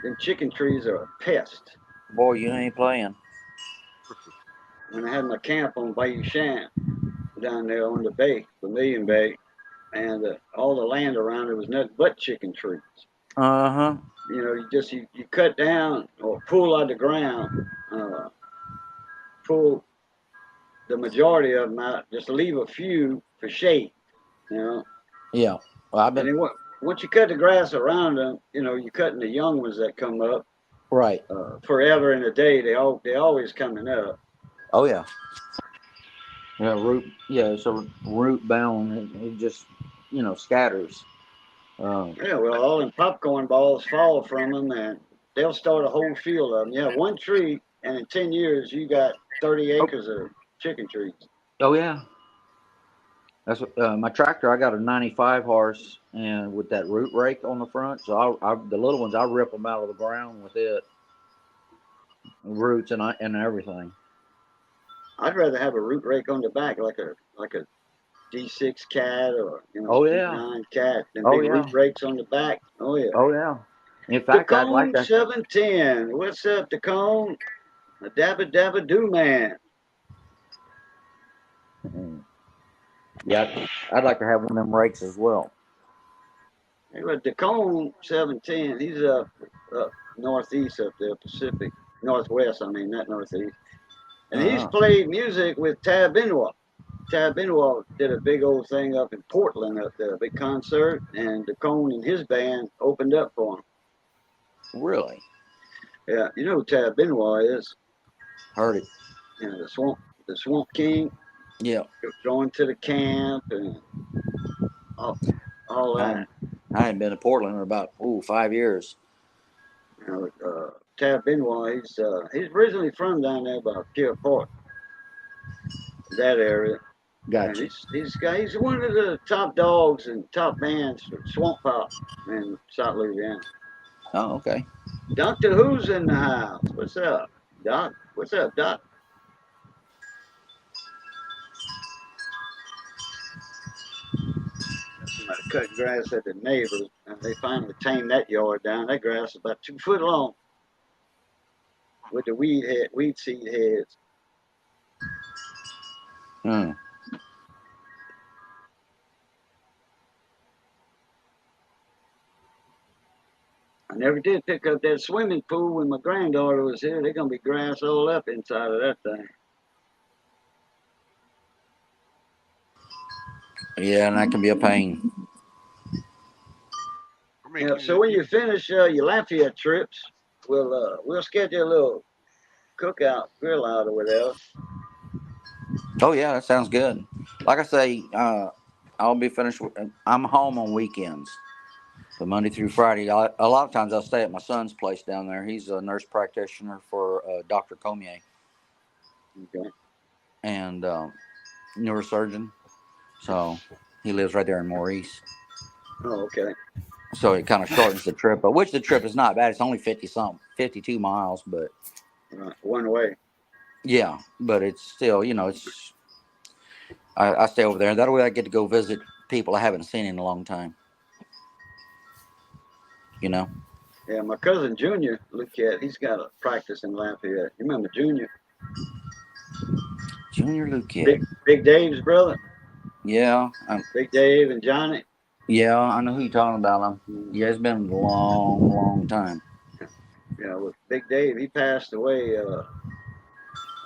Them chicken trees are a pest. Boy, you ain't playing. When I had my camp on Bayou Shan down there on the bay, Vermilion Bay, and all the land around it was nothing but chicken trees. Uh-huh. you cut down or pull out the ground, pull the majority of them out, just leave a few for shade, you know. Yeah. Well, I've And been then once you cut the grass around them, you're cutting the young ones that come up right. forever and a day. They always coming up. Oh yeah. Yeah, root. Yeah, it's a root bound. It just scatters. Yeah, well, all them popcorn balls fall from them, and they'll start a whole field of them. Yeah, one tree, and in 10 years, you got 30 acres of chicken trees. Oh yeah. That's my tractor. I got a 95 horse, and with that root rake on the front, so the little ones I rip them out of the ground with it, roots and everything. I'd rather have a root rake on the back, like a D6 cat or Oh yeah. D9 cat, and Oh big yeah. root rakes on the back. Oh yeah. Oh yeah. In The fact, I'd like Cone to. 710. What's up, the Cone? A dabba dabba do man. Yeah, I'd like to have one of them rakes as well. Hey, but the Cone 710, he's up northeast up there, Pacific Northwest. I mean, not northeast. And he's played music with Tab Benoit. Tab Benoit did a big old thing up in Portland up there, a big concert, and the Cone and his band opened up for him. Really? Yeah, you know who Tab Benoit is? Heard it. The Swamp King. Yeah. Going to the camp and all that. I hadn't been to Portland in about 5 years. Tab Benoit, he's originally from down there by Pier Port, that area. Gotcha. He's one of the top dogs and top bands for Swamp Pop in South Louisiana. Oh, okay. Doctor Who's in the house. What's up, Doc? What's up, Doc? Somebody cut grass at the neighbors, and they finally tamed that yard down. That grass is about 2 foot long with the weed seed heads. Hmm. I never did pick up that swimming pool when my granddaughter was here. They're gonna be grass all up inside of that thing. Yeah, and that can be a pain. Yeah, so when you finish your Lafayette trips, we'll schedule a little cookout, grill out or whatever. Oh yeah, that sounds good. Like I say, I'll be finished. I'm home on weekends, but Monday through Friday. A lot of times I'll stay at my son's place down there. He's a nurse practitioner for Dr. Comier. Okay. And neurosurgeon. So he lives right there in Maurice. Oh, okay. So it kind of shortens the trip, but which the trip is not bad. It's only 52 miles, but one way. Yeah, but it's still, it's. I stay over there. That way I get to go visit people I haven't seen in a long time. Yeah, my cousin Junior, Luquette, he's got a practice in Lafayette. You remember Junior? Junior Luquette. Big Dave's brother. Yeah. Big Dave and Johnny. Yeah, I know who you're talking about. Yeah, it's been a long, long time. Yeah, with Big Dave, he passed away, I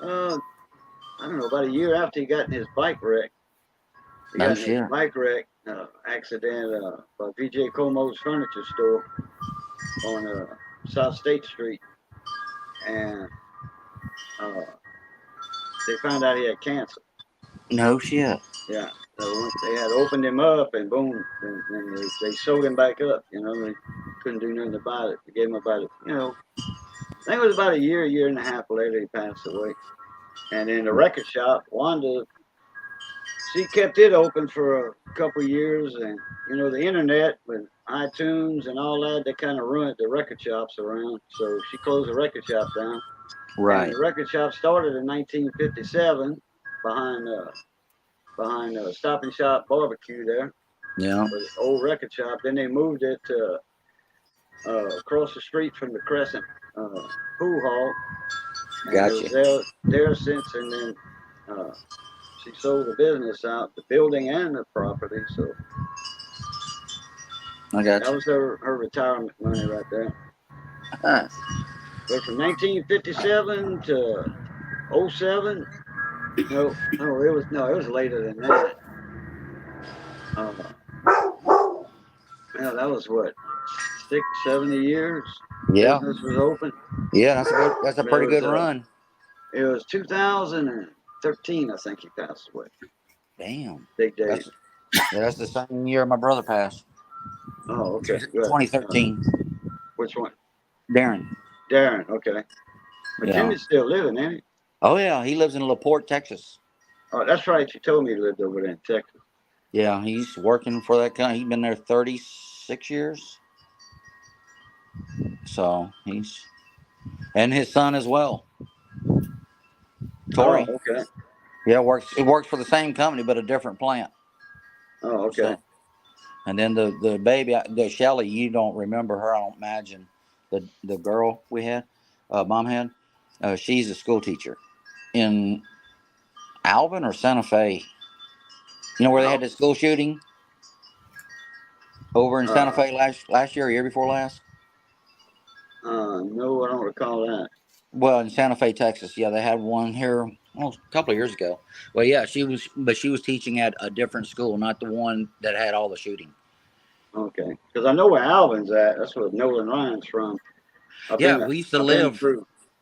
don't know, about a year after he got in his bike wreck. He got in his bike wreck accident by VJ Como's furniture store on South State Street. And they found out he had cancer. No shit. Yeah. So once they had opened him up and boom, and they sewed him back up, they couldn't do nothing about it. They gave him about I think it was about a year and a half later he passed away. And in the record shop, Wanda, she kept it open for a couple of years, and the internet with iTunes and all that, they kind of ruined the record shops around. So she closed the record shop down. Right. And the record shop started in 1957 behind Stop and Shop Barbecue there. Yeah. The old record shop. Then they moved it to across the street from the Crescent Pool Hall. And Gotcha. it was there since, and then she sold the business out, the building and the property. So I got that was her retirement money right there. But from 1957 to '07. It was later than that. Yeah, that was what 70 years. Yeah, Business was open. yeah, that's a But pretty good run. It was 2013, I think he passed away. Damn, Big Dave. that's the same year my brother passed. Oh, okay, good. 2013. Which one? Darren. Darren. Okay. But Yeah. Jimmy's still living, ain't he? Oh yeah, he lives in LaPorte, Texas. Oh, that's right. You told me he lived over there in Texas. Yeah, he's working for that company. He's been there 36 years. So and his son as well. Tori. Oh, okay. Yeah, works for the same company but a different plant. Oh, okay. So, and then the baby, the Shelly, you don't remember her, I don't imagine. The girl we had, mom had, she's a school teacher in Alvin or Santa Fe. You know where they had the school shooting over in Santa Fe last year or year before last? No, I don't recall that. Well, in Santa Fe, Texas, yeah, they had one here a couple of years ago. Well, yeah, she was teaching at a different school, not the one that had all the shooting. Okay, because I know where Alvin's at. That's where Nolan Ryan's from. We used to live.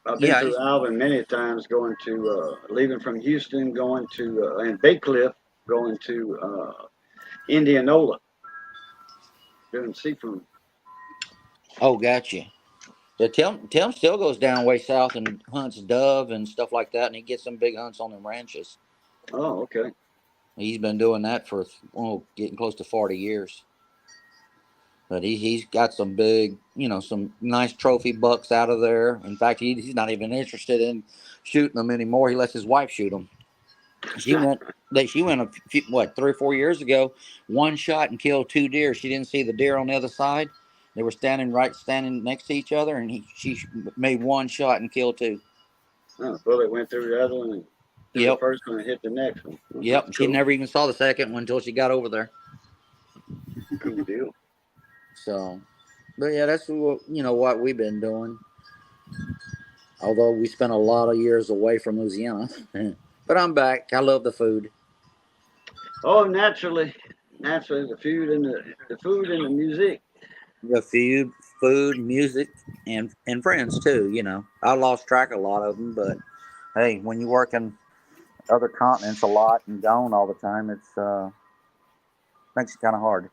I've been through Alvin many times, going to leaving from Houston, going to and Bay Cliff, going to Indianola, doing seafood. Oh, gotcha. Yeah, Tim still goes down way south and hunts dove and stuff like that, and he gets some big hunts on them ranches. Oh, okay. He's been doing that for getting close to 40 years. But he's got some big, some nice trophy bucks out of there. In fact, he's not even interested in shooting them anymore. He lets his wife shoot them. She went a few, 3 or 4 years ago, one shot and killed 2 deer. She didn't see the deer on the other side. They were standing next to each other, and she made one shot and killed 2. Oh, bullet went through the other one and hit the first one and hit the next one. Oh, yep. cool. She never even saw the second one until she got over there. Cool deal. So, but yeah, that's what we've been doing. Although we spent a lot of years away from Louisiana, but I'm back. I love the food. Oh, naturally, the food and the music. The food, music, and friends too. I lost track of a lot of them, but hey, when you work in other continents a lot and gone all the time, it's makes it kind of hard.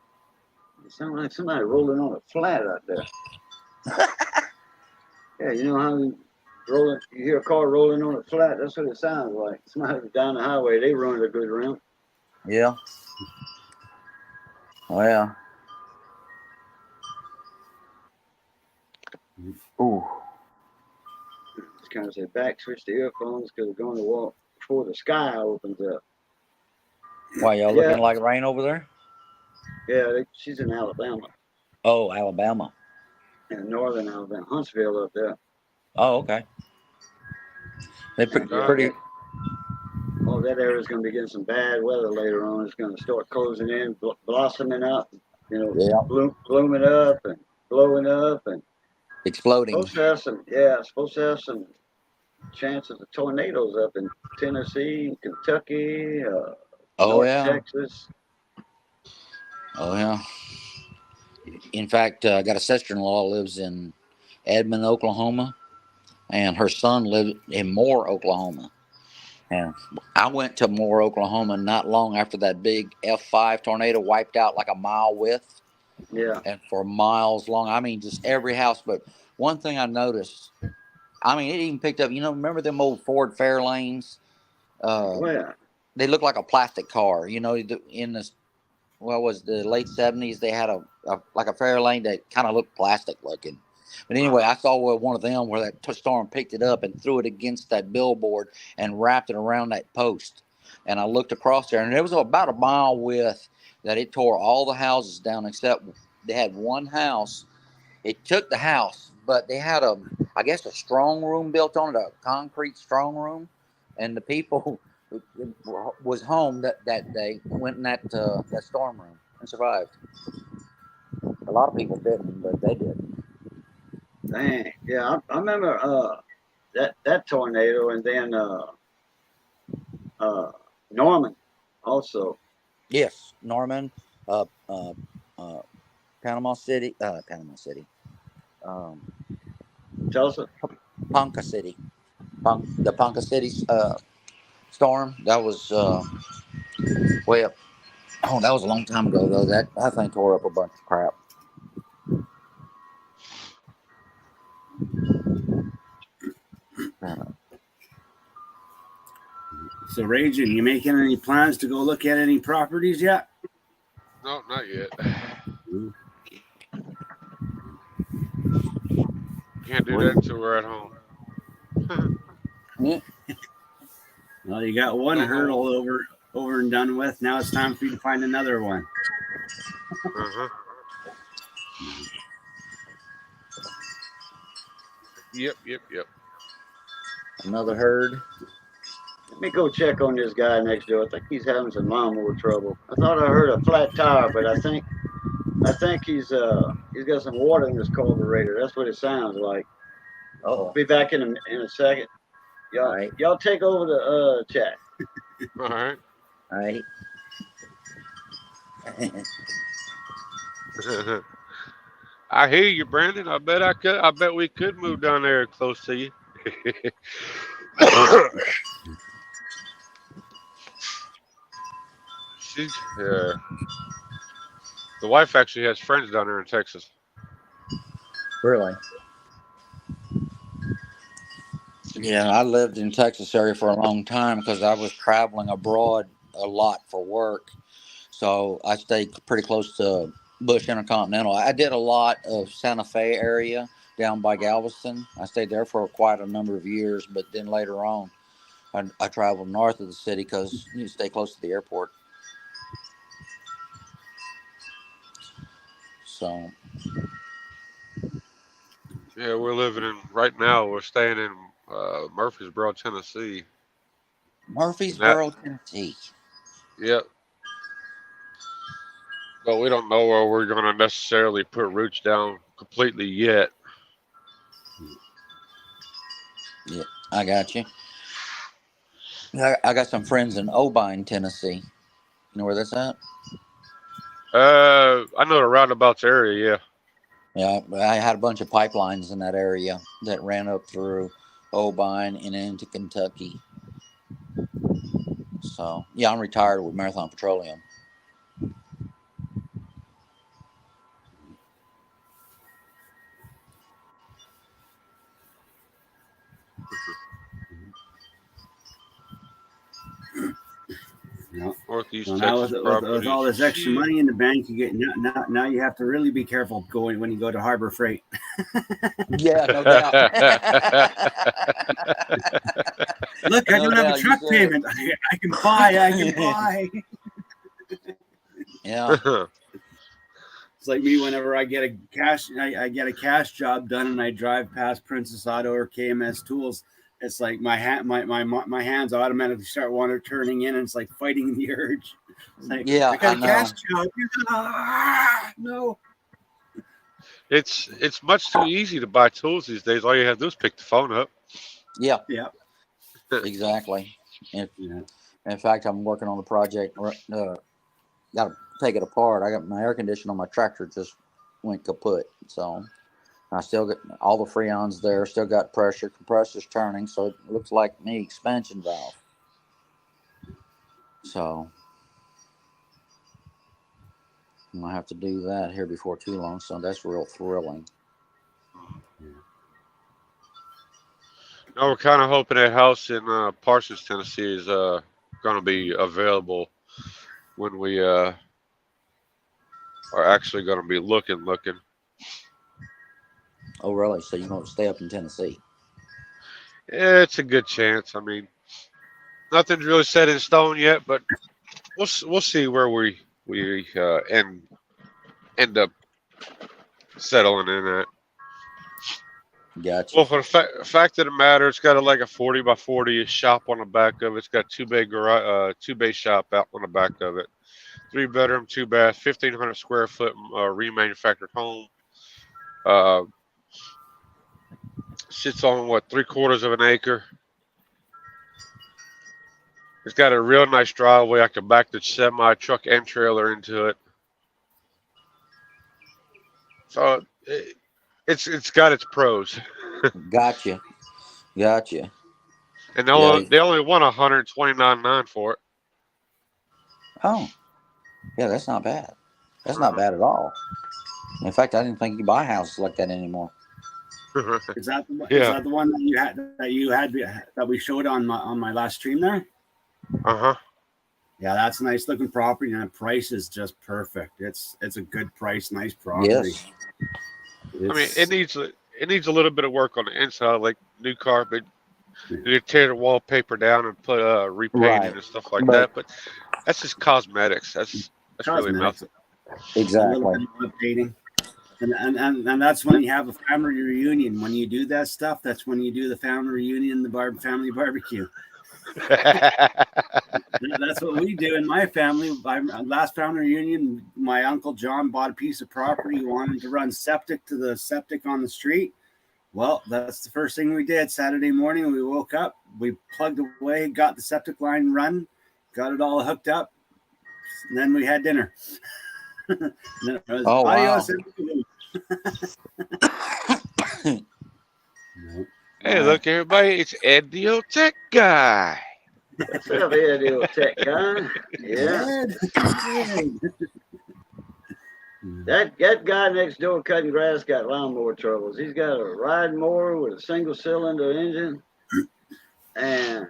It sounds like somebody rolling on a flat out there. Yeah, you know how you hear a car rolling on a flat? That's what it sounds like. Somebody down the highway, they run a good round. Yeah. Oh yeah. Ooh. Just kind of say back, switch the earphones because we're going to walk before the sky opens up. Why, y'all looking like rain over there? Yeah, she's in Alabama. Oh, Alabama. Yeah, northern Alabama, Huntsville up there. Oh, okay. They're pretty. Oh, that area's going to be getting some bad weather later on. It's going to start closing in, blossoming up, blooming up and blowing up and exploding. Supposed to have some chances of tornadoes up in Tennessee, Kentucky, Texas. Oh yeah. In fact, I got a sister-in-law lives in Edmond, Oklahoma, and her son lives in Moore, Oklahoma. And I went to Moore, Oklahoma not long after that big F5 tornado wiped out like a mile width. Yeah. And for miles long. I mean, just every house. But one thing I noticed, it even picked up, remember them old Ford Fairlanes? They look like a plastic car. In the, was the late 70s, they had a Fairlane that kind of looked plastic looking. But anyway, I saw one of them where that storm picked it up and threw it against that billboard and wrapped it around that post. And I looked across there, and there was about a mile width that it tore all the houses down except they had one house. It took the house, but they had a strong room built on it, a concrete strong room. And the people who was home that day went in that storm room and survived. A lot of people didn't, but they did. Dang. Yeah, I remember that tornado, and then uh, Norman also. Yes, Norman, uh, uh, uh, Panama City, Panama City, um, Tulsa. Ponca City, the Ponca City storm. That was way up. Oh, that was a long time ago though. That thing tore up a bunch of crap. Uh, So, Raging, you making any plans to go look at any properties yet? No, not yet. Can't do that until we're at home. Well, you got one Don't know. hurdle over and done with. Now it's time for you to find another one. Uh-huh. Yep. Another herd. Let me go check on this guy next door. I think he's having some lawnmower trouble. I thought I heard a flat tire, but I think he's got some water in his carburetor. That's what it sounds like. Oh, Be back in a second. all right, Y'all take over the chat. All right. all right. I hear you, Brandon. I bet I could. I bet we could move down there close to you. She's the wife actually has friends down there in Texas. Really? Yeah, I lived in Texas area for a long time because I was traveling abroad a lot for work. So I stayed pretty close to Bush Intercontinental. I did a lot of Santa Fe area down by Galveston. I stayed there for quite a number of years, but then later on, I traveled north of the city because you stay close to the airport. So Yeah, we're living in right now. We're staying in Murfreesboro, Tennessee. And that, Murfreesboro, Tennessee. yep. But we don't know where we're going to necessarily put roots down completely yet. Yeah, I got you. I got some friends in Obine, Tennessee. You know where that's at? I know the roundabouts area. Yeah, I had a bunch of pipelines in that area that ran up through Obine and into Kentucky. So, yeah, I'm retired with Marathon Petroleum. No. Northeast So now Texas with properties. all this extra money in the bank, you get now you have to really be careful going when you go to Harbor Freight. Yeah, no doubt. Look, I No don't have a doubt, you truck said it. payment. I can buy. Yeah, It's like me whenever I get I get a cash job done and I drive past Princess Auto or KMS Tools. It's like my hands automatically start turning in, and it's like fighting the urge. It's like, yeah, I I got a know. cash job. No. it's much too easy to buy tools these days. All you have to do is pick the phone up. Yeah, Yeah. exactly. In, Yeah. in fact, I'm working on a project. Got to take it apart. I got my air conditioner on my tractor just went kaput. So I still got all the freons there. Still got pressure. Compressor's turning, so it looks like me expansion valve. So I'm gonna have to do that here before too long. So that's real thrilling. Now we're kind of hoping that house in Parsons, Tennessee, is going to be available when we are actually going to be looking. Oh, really? So you're gonna stay up in Tennessee? Yeah, it's a good chance. I mean, nothing's really set in stone yet, but we'll see where we end up settling in at. Gotcha. Well, for the fact of the matter, it's got like a 40 by 40 shop on the back of it. It's got two bay shop out on the back of it. 3 bedroom, 2 bath, 1,500 square foot remanufactured home. Uh, Sits on what, 3/4 of an acre. It's got a real nice driveway. I can back the semi truck and trailer into it. So it's got its pros. Gotcha. Gotcha. And Yeah. they only want 129.9 for it. Oh, yeah, that's not bad. That's not bad at all. In fact, I didn't think you buy houses like that anymore. Is that the, is Yeah. that the one that you had that we showed on my last stream there? Uh-huh. Yeah, that's a nice looking property, and the price is just perfect. It's a good price, nice property. Yes. I mean, it needs a little bit of work on the inside, like new carpet. You tear the wallpaper down and put repainting Right. and stuff like But- that. But that's just cosmetics. That's really Cosmetics. nothing. A little Exactly. bit of updating. And that's when you have a family reunion. When you do that stuff, that's when you do the family reunion, the family barbecue. That's what we do in my family. Last family reunion, my uncle John bought a piece of property. He wanted to run septic to the septic on the street. Well, that's the first thing we did. Saturday morning, we woke up, we plugged away, got the septic line run, got it all hooked up, and then we had dinner. Oh, wow. Hey, look, everybody, it's Ed the old tech guy. What's up here, the old tech guy? Yeah. That guy next door cutting grass got lawnmower troubles. He's got a ride mower with a single cylinder engine, and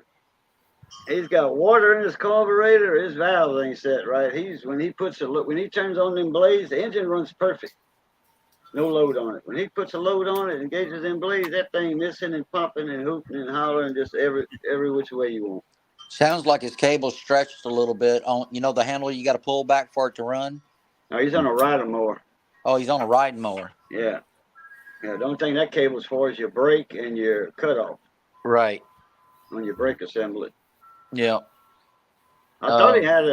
he's got water in his carburetor. His valves ain't set right. When he turns on them blades, the engine runs perfect. No load on it. When he puts a load on it, engages them blades, that thing missing and popping and hooping and hollering just every which way you want. Sounds like his cable's stretched a little bit on, the handle you got to pull back for it to run. No, he's on a rider mower. Oh, he's on a riding mower. Yeah. Yeah. The only thing that cable's for is your brake and your cutoff Right. on your brake assembly. Yeah. I thought he had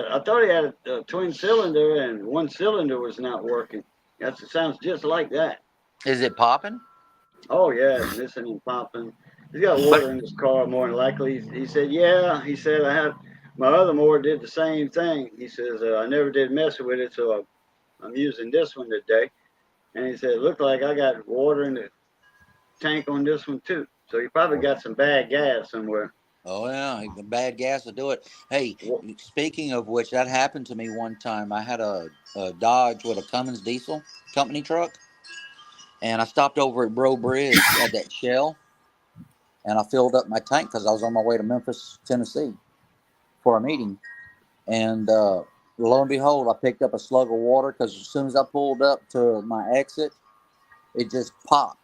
a twin cylinder and one cylinder was not working. It sounds just like that. Is it popping? Oh yeah, it's missing and popping. He's got water in his car more than likely. He said, yeah. He said, my other mower did the same thing. He says, I never did mess with it, so I'm using this one today. And he said, it looked like I got water in the tank on this one too. So he probably got some bad gas somewhere. Oh, yeah. The bad gas will do it. Hey, speaking of which, that happened to me one time. I had a Dodge with a Cummins diesel company truck. And I stopped over at Bro Bridge at that Shell. And I filled up my tank because I was on my way to Memphis, Tennessee for a meeting. And lo and behold, I picked up a slug of water because as soon as I pulled up to my exit, it just popped.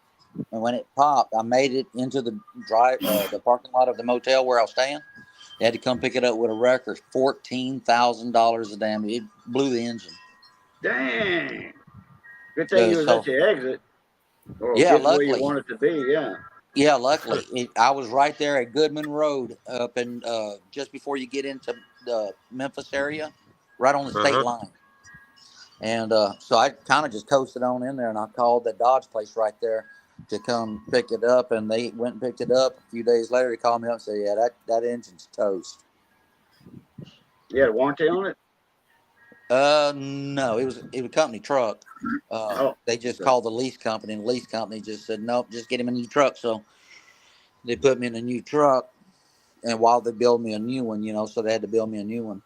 And when it popped, I made it into the parking lot of the motel where I was staying. They had to come pick it up with a record, $14,000 of damage. It blew the engine. Dang. Good thing you was at your exit. Or yeah, luckily. Where you luckily. want it to be, yeah. Yeah, luckily. I was right there at Goodman Road up in just before you get into the Memphis area, right on the state line. And so I kind of just coasted on in there, and I called that Dodge place right there to come pick it up, and they went and picked it up. A few days later, he called me up and said, yeah, that engine's toast. You had a warranty on it? No, it was a company truck. They just called the lease company, and the lease company just said, nope, just get him a new truck. So they put me in a new truck, and while they build me a new one, so they had to build me a new one.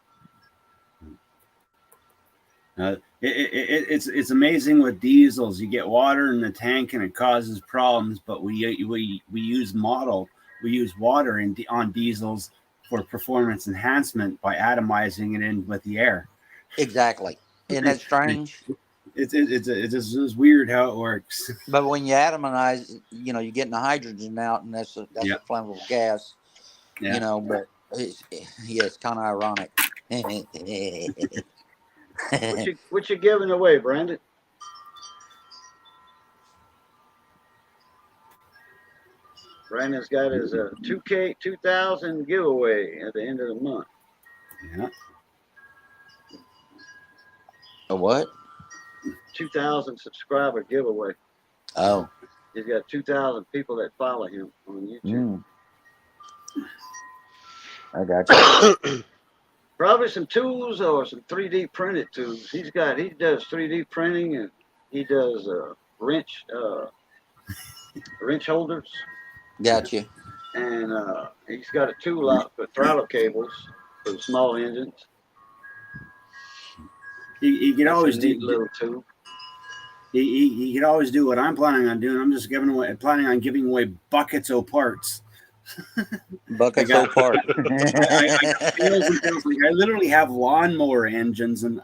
It's amazing with diesels. You get water in the tank and it causes problems, but we use water on diesels for performance enhancement by atomizing it in with the air. Exactly. Isn't that strange? It's just weird how it works. But when you atomize, you're getting the hydrogen out, and that's a flammable gas. Yeah. But it's kind of ironic. What you giving away, Brandon? Brandon's got his 2000 giveaway at the end of the month. Yeah. A what? 2,000 subscriber giveaway. Oh. He's got 2,000 people that follow him on YouTube. I got you. Probably some tools or some 3D printed tools. He does 3D printing, and he does wrench holders, Got you. and he's got a tool out for throttle cables for the small engines. He could That's always a do neat little tool. he could always do what I'm planning on doing. I'm just planning on giving away buckets of parts. Buckets so part. I literally have lawnmower engines and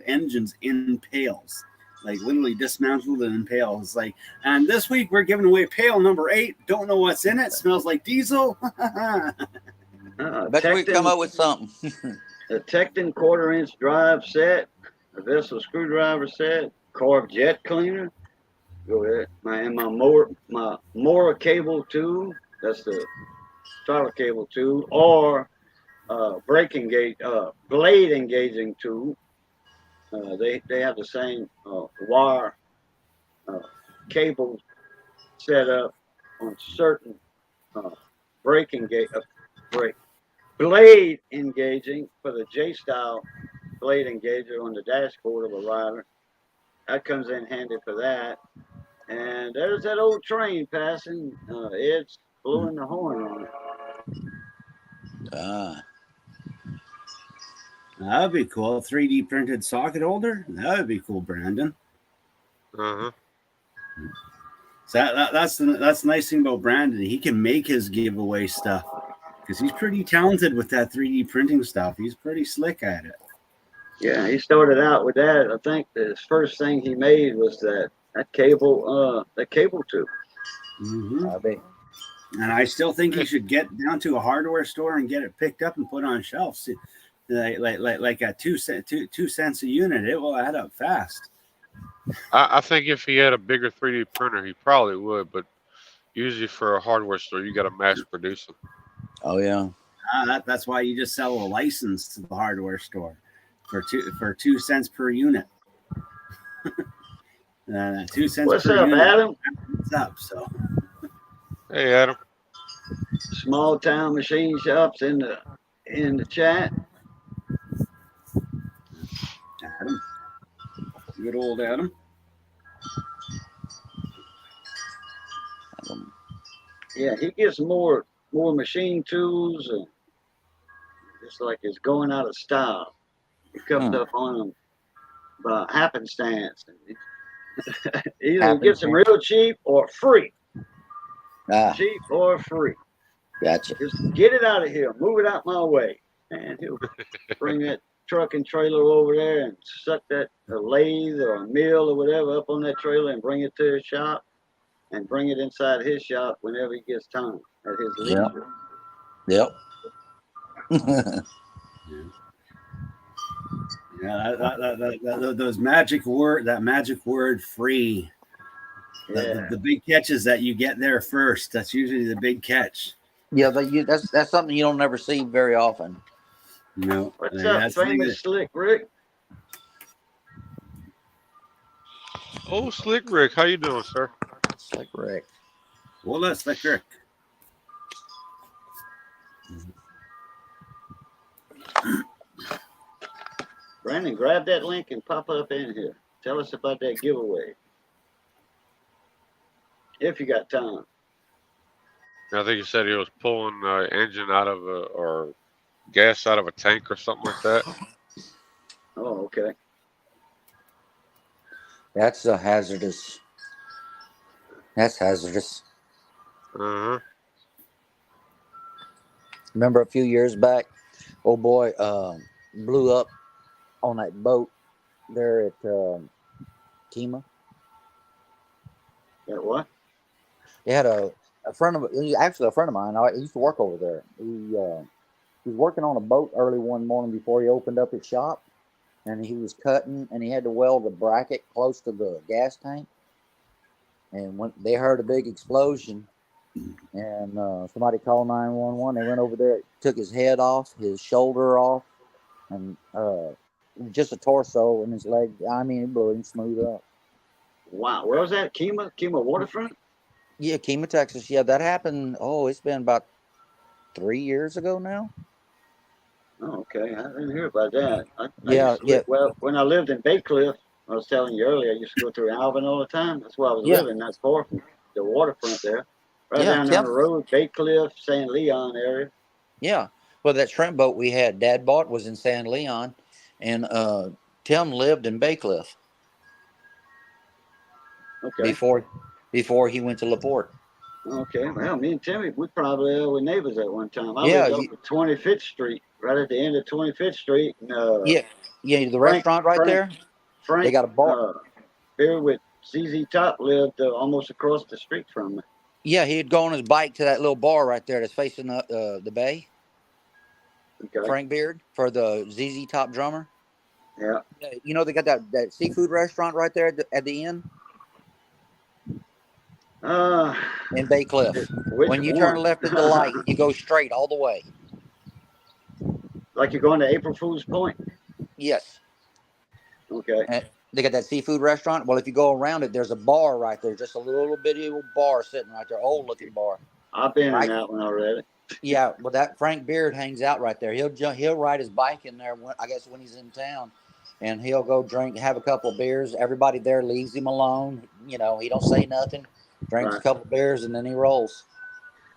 engines in pails, like literally dismantled and in pails. Like, and this week we're giving away pail number 8. Don't know what's in it. Smells like diesel. Bet we come up with something. A Tecton 1/4-inch drive set, a vessel screwdriver set, carved jet cleaner. Go ahead. My Mora cable tool. That's the throttle cable tool, or blade engaging tool. They have the same wire cable set up on certain blade engaging for the J style blade engager on the dashboard of a rider. That comes in handy for that. And there's that old train passing. It's blowing the horn on it. That'd be cool. 3D printed socket holder. That would be cool, Brandon. Uh-huh. So that's the nice thing about Brandon. He can make his giveaway stuff because he's pretty talented with that 3D printing stuff. He's pretty slick at it. Yeah, he started out with that. I think his first thing he made was that cable tube. I bet. And I still think he should get down to a hardware store and get it picked up and put on shelves. Like at 2 cents a unit, it will add up fast. I think if he had a bigger 3D printer, he probably would. But usually for a hardware store, you got to mass produce them. Oh yeah. That's why you just sell a license to the hardware store for 2 cents per unit. 2 cents What's per up, unit. Adam? What's up? So. Hey, Adam. Small town machine shops in the chat. Adam. Good old Adam. Yeah, he gets more machine tools, and it's like it's going out of style. He comes up on them by happenstance. Either he gets them real cheap or free. Cheap or free. Gotcha. Just get it out of here. Move it out my way. And he'll bring that truck and trailer over there and suck that lathe or a mill or whatever up on that trailer and bring it to his shop and bring it inside his shop whenever he gets time at his leisure. Yep. Yeah, those magic word free. The big catches that you get there first. That's usually the big catch. Yeah, that's something you don't ever see very often. No. What's up, famous Slick Rick? Oh, Slick Rick, how you doing, sir? Slick Rick. Well, that's Slick Rick. Brandon, grab that link and pop up in here. Tell us about that giveaway. If you got time. I think he said he was pulling engine out of or gas out of a tank or something like that. Oh, okay. That's hazardous. That's hazardous. Uh-huh. Remember a few years back, old boy blew up on that boat there at Kima. That what? They had a friend of mine. He used to work over there. He was working on a boat early one morning before he opened up his shop, and he was cutting, and he had to weld a bracket close to the gas tank. And when they heard a big explosion, and somebody called 911, they went over there, took his head off, his shoulder off, and just a torso and his leg. I mean, it blew him smooth up. Wow, where was that? Kima waterfront? Yeah, Kima, Texas. Yeah, that happened. Oh, it's been about 3 years ago now. Oh, okay. I didn't hear about that. I Yeah, used to yeah, live, well, when I lived in Bay Cliff, I was telling you earlier, I used to go through Alvin all the time. That's where I was yeah, living, not far from the waterfront there. Right yeah. down on the road, Bay Cliff, San Leon area. Yeah. Well, that shrimp boat we had, Dad bought, was in San Leon, and Tim lived in Baycliff Okay. before he went to LaPorte. Okay. Well, me and Timmy, we probably were neighbors at one time. I Yeah, lived off of 25th Street, right at the end of 25th Street. And yeah, yeah. The Frank, restaurant right Frank, there, they Frank, got a bar. here with ZZ Top lived almost across the street from me. Yeah, he'd go on his bike to that little bar right there that's facing the bay. Okay. Frank Beard for the ZZ Top drummer. Yeah. Yeah, you know they got that seafood restaurant right there at the end Uh, in Bay Cliff. which When you turn one? left at the light, you go straight all the way. Like you're going to April Fool's Point? Yes. Okay. And they got that seafood restaurant. Well, if you go around it, there's a bar right there, just a little bitty little bar sitting right there, old looking bar. I've been Right? in that one already. Yeah, well, that Frank Beard hangs out right there. He'll ride his bike in there. I guess when he's in town, and he'll go drink, have a couple of beers. Everybody there leaves him alone. You know, he don't say nothing. Drinks Right. a couple of beers and then he rolls.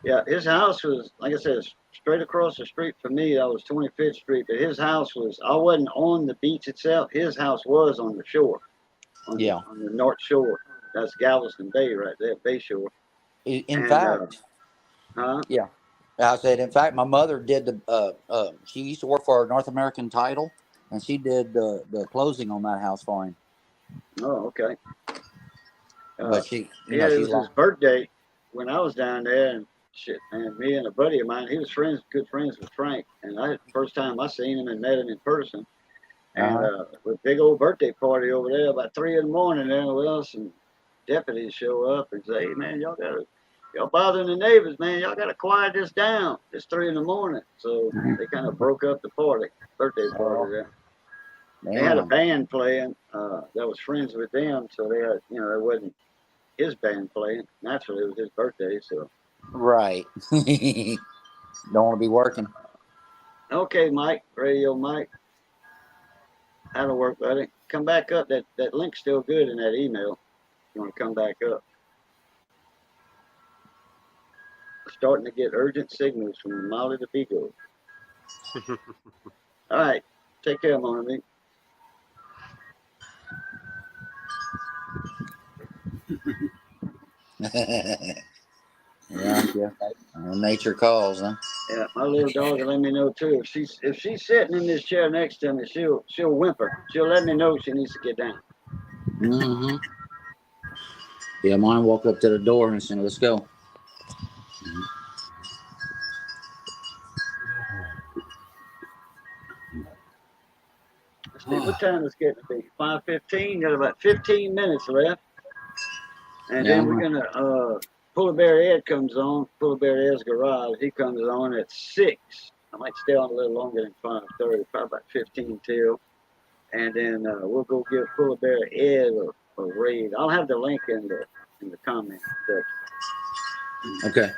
Yeah, his house was, like I said, straight across the street from me. That was 25th Street, but his house was, I wasn't on the beach itself. His house was on the shore, on, Yeah. on the North Shore. That's Galveston Bay right there, Bay Shore. In And, fact, huh? yeah, I said. In fact, my mother did the. She used to work for North American Title, and she did the closing on that house for him. Oh, okay. But she, you Yeah, know, it she's was his like, birthday when I was down there, and shit, man, me and a buddy of mine, he was good friends with Frank, and first time I seen him and met him in person, and with big old birthday party over there about 3 in the morning, there, well, some deputies show up and say, hey, man, y'all bothering the neighbors, man, y'all gotta quiet this down. It's 3 in the morning, so they kind of broke up the birthday party there. They had a man, band playing that was friends with them, so they had, it wasn't his band playing. Naturally, it was his birthday, so. right. Don't want to be working. Okay, Mike, Radio Mike. That'll work, buddy. Come back up. That link's still good in that email. You want to come back up. Starting to get urgent signals from Molly to Vigo. All right. Take care, mon ami. Yeah. Nature calls, huh? Yeah, my little dog will let me know too. If she's sitting in this chair next to me, she'll whimper. She'll let me know she needs to get down. Mm-hmm. Yeah, mine walked up to the door and said, "Let's go." Let's see, what time is it getting to be? 5:15. Got about 15 minutes left. And then we're going to, Polar Bear Ed comes on. Polar Bear Ed's garage. He comes on at 6. I might stay on a little longer than 5:30, probably about 15 till. And then we'll go give Polar Bear Ed a raid. I'll have the link in the comment section. Okay.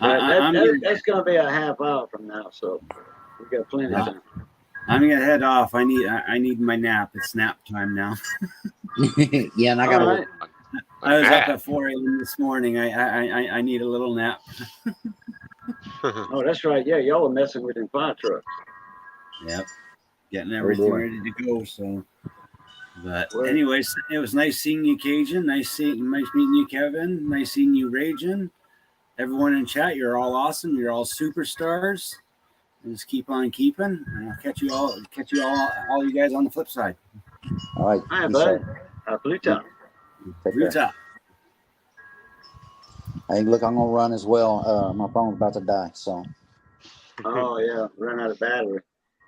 That's going to be a half hour from now, so we've got plenty of time. I'm gonna head off. I need my nap. It's nap time now. Yeah, and I got Right. I was up at 4 a.m. this morning. I need a little nap. Oh, that's right. Yeah, y'all were messing with them fire trucks. Yep. Getting everything ready to go. So, but anyways, it was nice seeing you, Cajun. Nice meeting you, Kevin. Nice seeing you, Ragin. Everyone in chat, you're all awesome. You're all superstars. And just keep on keeping. And I'll catch you all you guys on the flip side. All right. All right, bud. Blue top. Blue top. Hey, look, I'm gonna run as well. My phone's about to die, so. Oh yeah, run out of battery.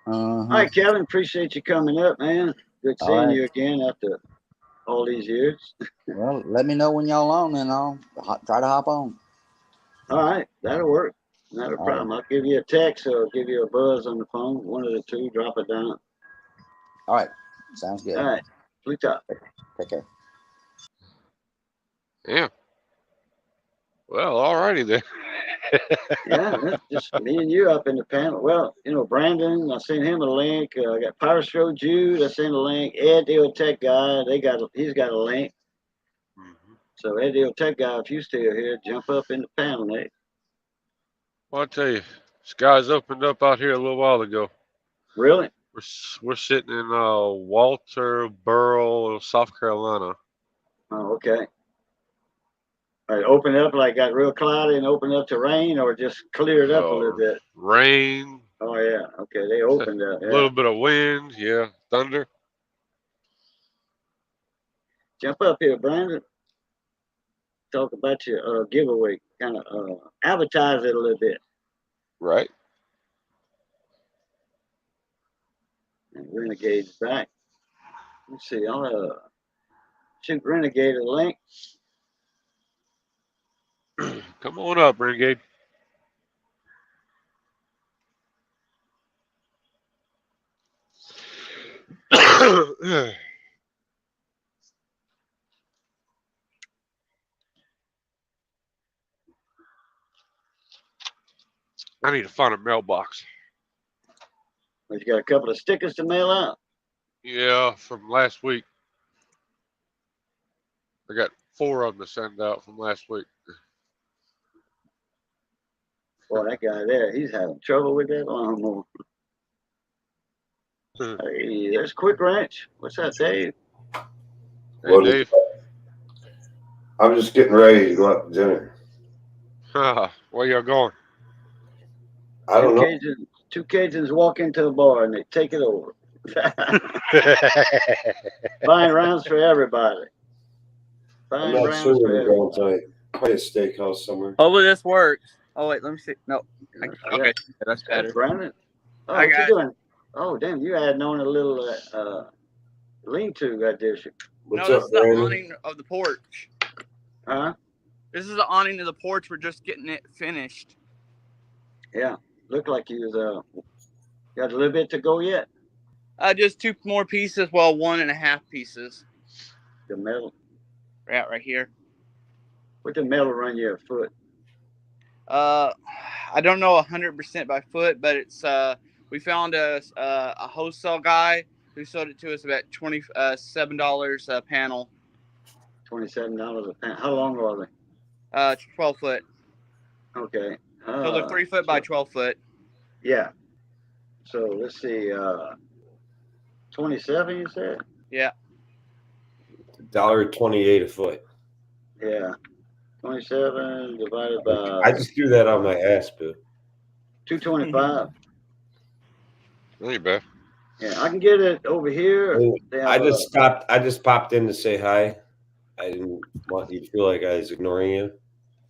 All right, Kevin. Appreciate you coming up, man. Good seeing you again after all these years. Well, let me know when y'all on, and I'll try to hop on. All right, that'll work. Not a problem. I'll give you a text or give you a buzz on the phone. One of the two. Drop it down. All right. Sounds good. All right. Blue top. Take care. Yeah. Well, alrighty then. Yeah, that's just me and you up in the panel. Well, Brandon, I sent him a link. I got Power Show Jude. I sent a link. Ed, the old tech guy, he's got a link. Mhm. So Ed, the old tech guy, if you still here, jump up in the panel, Nate. Well, I'll tell you, skies opened up out here a little while ago. Really? We're sitting in Walterboro, South Carolina. Oh, okay. All right, open it up like got real cloudy and opened up to rain, or just cleared up a little bit. Rain, Oh yeah, okay. They a opened up. Yeah. little bit of wind, yeah, thunder. Jump up here, Brandon. Talk about your giveaway. Kind of advertise it a little bit. Right. And Renegade's back. Let's see. I'll shoot Renegade a link. Come on up, Renegade. I need to find a mailbox. You got a couple of stickers to mail out. Yeah, from last week. I got 4 of them to send out from last week. Boy, that guy there, he's having trouble with that lawnmower. Hey, there's Quick Ranch. What's up, Dave? Hey, Dave. I'm just getting ready to go out to dinner. Where y'all going? I don't know. Two Cajuns walk into a bar and they take it over. Buying rounds for everybody. I'm Buying not sure rounds for where we're going everybody. tonight. Probably a steakhouse somewhere. Hopefully this works. Oh wait, let me see. No. Yeah. Okay, that's That's better. Brandon. Oh, I what got you doing? Oh, damn, you adding on a little lean-to right there. What's No, up, this is the Brandon? awning of the porch. Huh? This is the awning of the porch. We're just getting it finished. Yeah. Looked like you was got a little bit to go yet. Just 2 more pieces. Well, 1.5 pieces. The metal. Right here. What the metal run you a foot? I don't know 100% by foot, but it's we found a wholesale guy who sold it to us about $27 a panel. $27 a pound. How long are they? 12 foot. Okay. So they're 3 foot by 12 foot. Yeah. So let's see. 27, you said? Yeah. $1.28 a foot. Yeah. 27 divided by I just threw that on my ass, boo. 225. That ain't bad. Yeah, I can get it over here. I just stopped. I just popped in to say hi. I didn't want you to feel like I was ignoring you.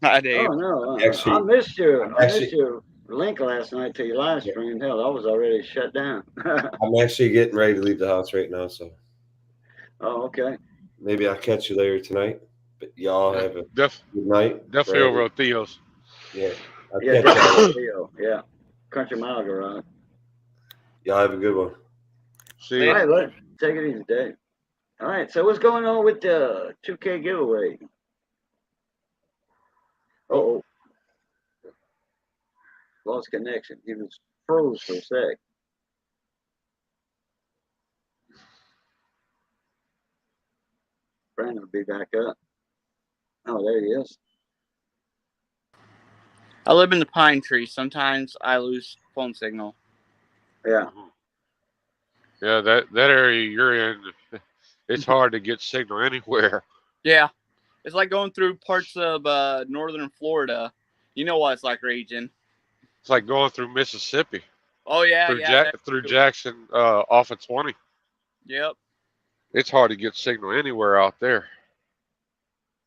Hi, Dave. Oh no, Actually, I missed your actually- link last night to your live stream. Hell, I was already shut down. I'm actually getting ready to leave the house right now, so Oh, okay. maybe I'll catch you later tonight. But y'all have a good night. Definitely forever. over at Theo's. Yeah. I'll Yeah, catch y'all. definitely. Yeah, Country Mile Garage. Y'all have a good one. See All ya. right, look, take it easy, Dave. All right, so what's going on with the 2K giveaway? Oh, lost connection. He was froze for a sec. Brandon will be back up. Oh, there he is. I live in the pine tree. Sometimes I lose phone signal. Yeah. Yeah, that area you're in, it's hard to get signal anywhere. Yeah. It's like going through parts of northern Florida. You know what it's like, region. It's like going through Mississippi. Oh, yeah, Through Jackson, off of 20. Yep. It's hard to get signal anywhere out there.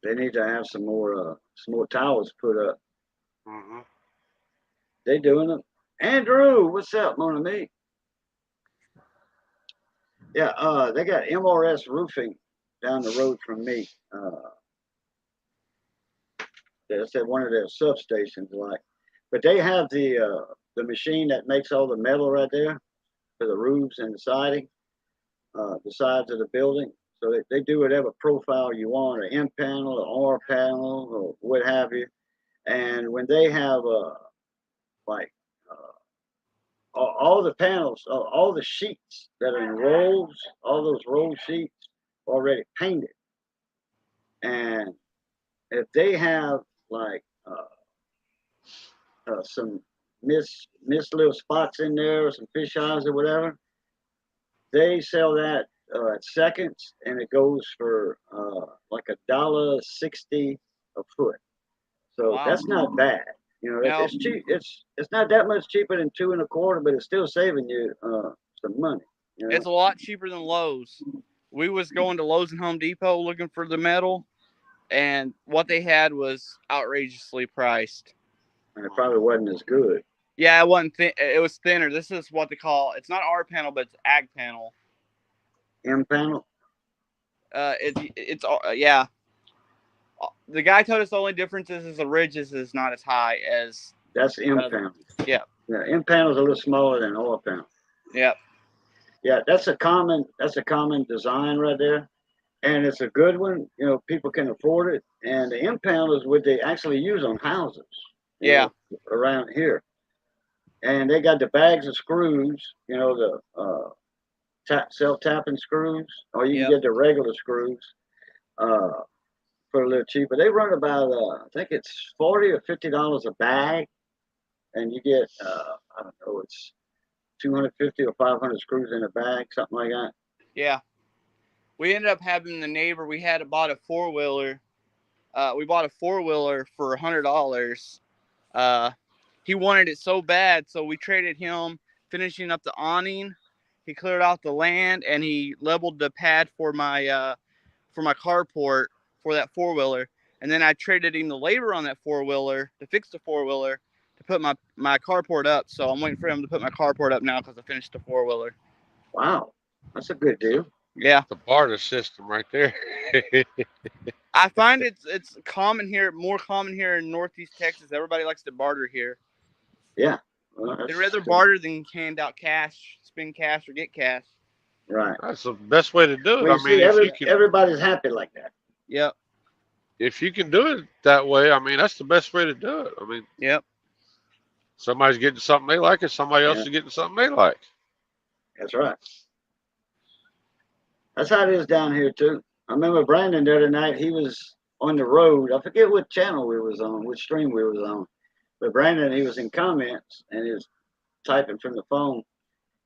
They need to have some more towers put up. Mm-hmm. They doing them. Andrew, what's up, mon ami? Yeah, they got MRS roofing down the road from me. That's at one of their substations, like. But they have the machine that makes all the metal right there for the roofs and the siding, the sides of the building. So they do whatever profile you want, an M panel, an R panel, or what have you. And when they have like all the panels, all the sheets that are in rolls, all those roll sheets already painted, and if they have like some miss little spots in there or some fish eyes or whatever, they sell that at seconds, and it goes for like $1.60 a foot. So Wow. that's not bad. You know, No. it's cheap. It's not that much cheaper than 2.25, but it's still saving you some money. You know? It's a lot cheaper than Lowe's. We was going to Lowe's and Home Depot looking for the metal, and what they had was outrageously priced. And it probably wasn't as good. Yeah, it wasn't thin. It was thinner. This is what they call. It's not R panel, but it's ag panel. M panel. It's yeah. The guy told us the only difference is the ridges is not as high as. That's M panel. Yeah. Yeah, M panel's a little smaller than oil panel. Yep. Yeah, that's a common design right there, and it's a good one. You know, people can afford it. And the M panel is what they actually use on houses. Yeah. Around here, and they got the bags of screws. You know, the self-tapping screws, or you can get the regular screws for a little cheaper. They run about I think it's $40 or $50 a bag, and you get I don't know, it's 250 or 500 screws in a bag, something like that. Yeah. We ended up having the neighbor. We had bought a 4-wheeler. We bought a 4-wheeler for $100. He wanted it so bad, so we traded him finishing up the awning. He cleared out the land, and he leveled the pad for my carport for that 4-wheeler. And then I traded him the labor on that 4-wheeler to fix the 4-wheeler to put my carport up. So I'm waiting for him to put my carport up now because I finished the 4-wheeler. Wow, that's a good deal. Yeah, The barter system right there. I find it's common here, more common here in Northeast Texas. Everybody likes to barter here. Yeah. Well, They'd rather barter than hand out cash, spend cash, or get cash. Right. That's the best way to do it. Well, I mean, everybody's happy like that. Yep. If you can do it that way, I mean, that's the best way to do it. I mean, yep. Somebody's getting something they like, and somebody else is getting something they like. That's right. That's how it is down here too. I remember Brandon the other night. He was on the road. I forget what channel we was on, which stream we was on. But Brandon, he was in comments and he was typing from the phone,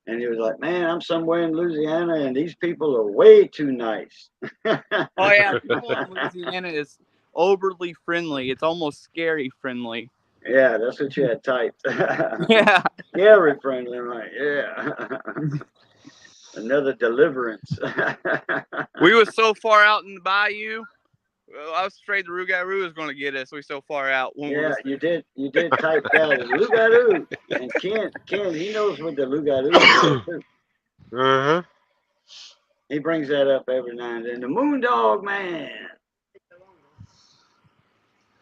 and he was like, "Man, I'm somewhere in Louisiana, and these people are way too nice." Oh yeah, people in Louisiana is overly friendly. It's almost scary friendly. Yeah, that's what you had typed. Yeah. Scary friendly, right? Yeah. Another deliverance. We was so far out in the bayou. Well, I was afraid the Rougarou was going to get us. We so far out. Yeah, you did type that. Lougarou. And Ken, he knows what the Lougarou is too. Uh-huh. He brings that up every now and then. The Moondog Man.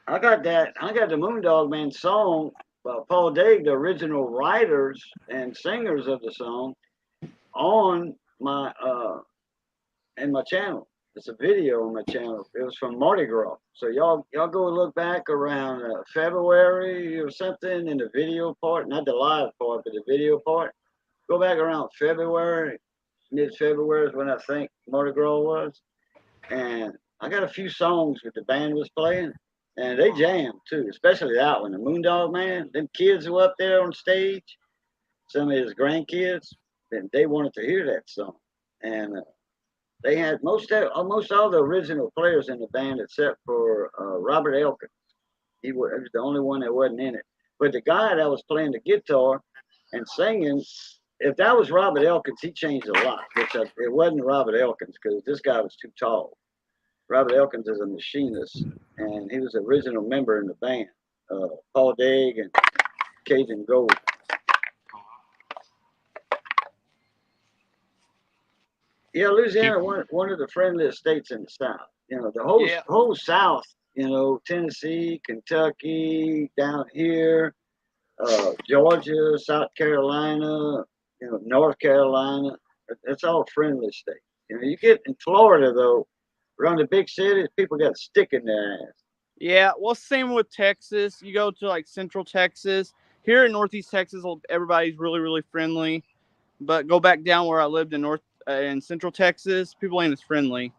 I got the Moondog Man song by Paul Daig, the original writers and singers of the song, on my in my channel. It's a video on my channel. It was from Mardi Gras. So y'all go look back around February or something in the video part, not the live part, but the video part. Go back around February, mid-February is when I think Mardi Gras was. And I got a few songs that the band was playing, and they jammed too, especially that one, the Moondog Man. Them kids were up there on stage, some of his grandkids, and they wanted to hear that song. And they had almost all the original players in the band except for Robert Elkins. He was the only one that wasn't in it. But the guy that was playing the guitar and singing, if that was Robert Elkins, he changed a lot. It wasn't Robert Elkins because this guy was too tall. Robert Elkins is a machinist, and he was the original member in the band. Paul Daig and Cajun Gold. Yeah, Louisiana, one of the friendliest states in the South. You know, the whole South. You know, Tennessee, Kentucky, down here, Georgia, South Carolina, you know, North Carolina. It's all friendly states. You know, you get in Florida though, around the big cities, people got a stick in their ass. Yeah, well, same with Texas. You go to like Central Texas. Here in Northeast Texas, everybody's really, really friendly. But go back down where I lived in Central Texas, people ain't as friendly.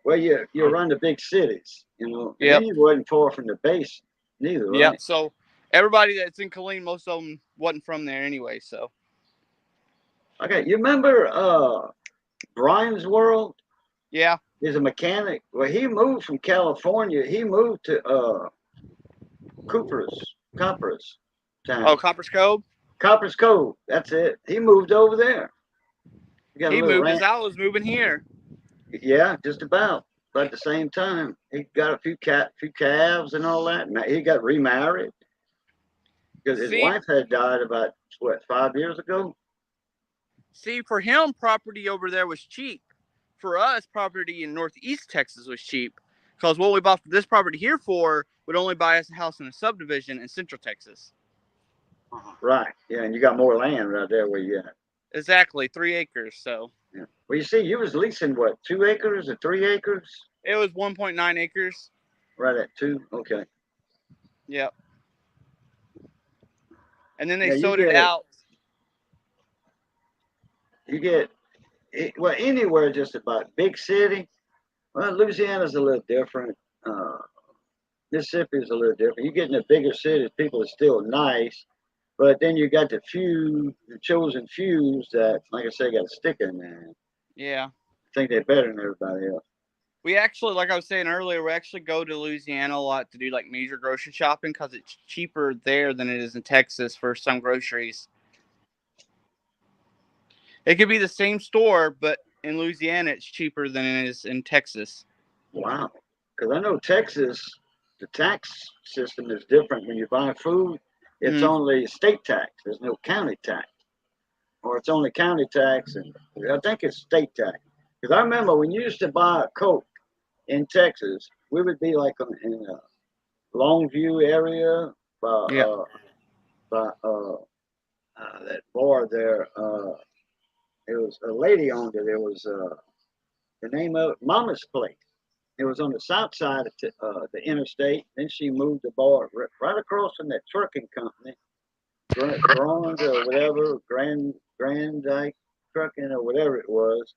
Well, you're around the big cities, and Yep. then you wasn't far from the base neither, Yep. right? So everybody that's in Killeen, most of them wasn't from there anyway. So Okay, you remember Brian's World? yeah. He's a mechanic. Well, he moved from California. He moved to Copper's Oh, town. Copper's Cove. Copper's Cove. That's it. He moved over there. He got a He little moved as ranch. I was moving here. Yeah, just about. But at the same time, he got a few calves and all that. And he got remarried because his See, wife had died about 5 years ago. for him, property over there was cheap. For us, property in Northeast Texas was cheap because what we bought this property here for would only buy us a house in a subdivision in Central Texas. Right. Yeah, and you got more land right there where you at. Exactly, 3 acres. So Yeah. Well, you see, you was leasing what, 2 acres or 3 acres? it was 1.9 acres. Right at 2. Okay. Yep. And then they Yeah, sold it out. You get well anywhere just about big city. Well, Louisiana's a little different. Mississippi's a little different. You get in the bigger cities, people are still nice, but then you got the chosen fews that, like I say, got a sticker in there. Yeah. Think they're better than everybody else. We actually, like I was saying earlier, we actually go to Louisiana a lot to do like major grocery shopping because it's cheaper there than it is in Texas for some groceries. It could be the same store, but in Louisiana it's cheaper than it is in Texas. Wow. Because I know Texas, the tax system is different when you buy food. It's only state tax. There's no county tax. Or it's only county tax, and I think it's state tax. Because I remember when you used to buy a Coke in Texas, we would be like in a Longview area by that bar there. It was a lady owned it. It was the name of it, Mama's Place. It was on the south side of the interstate. Then she moved the bar right across from that trucking company, Grand or whatever, Grand Dyke Trucking or whatever it was.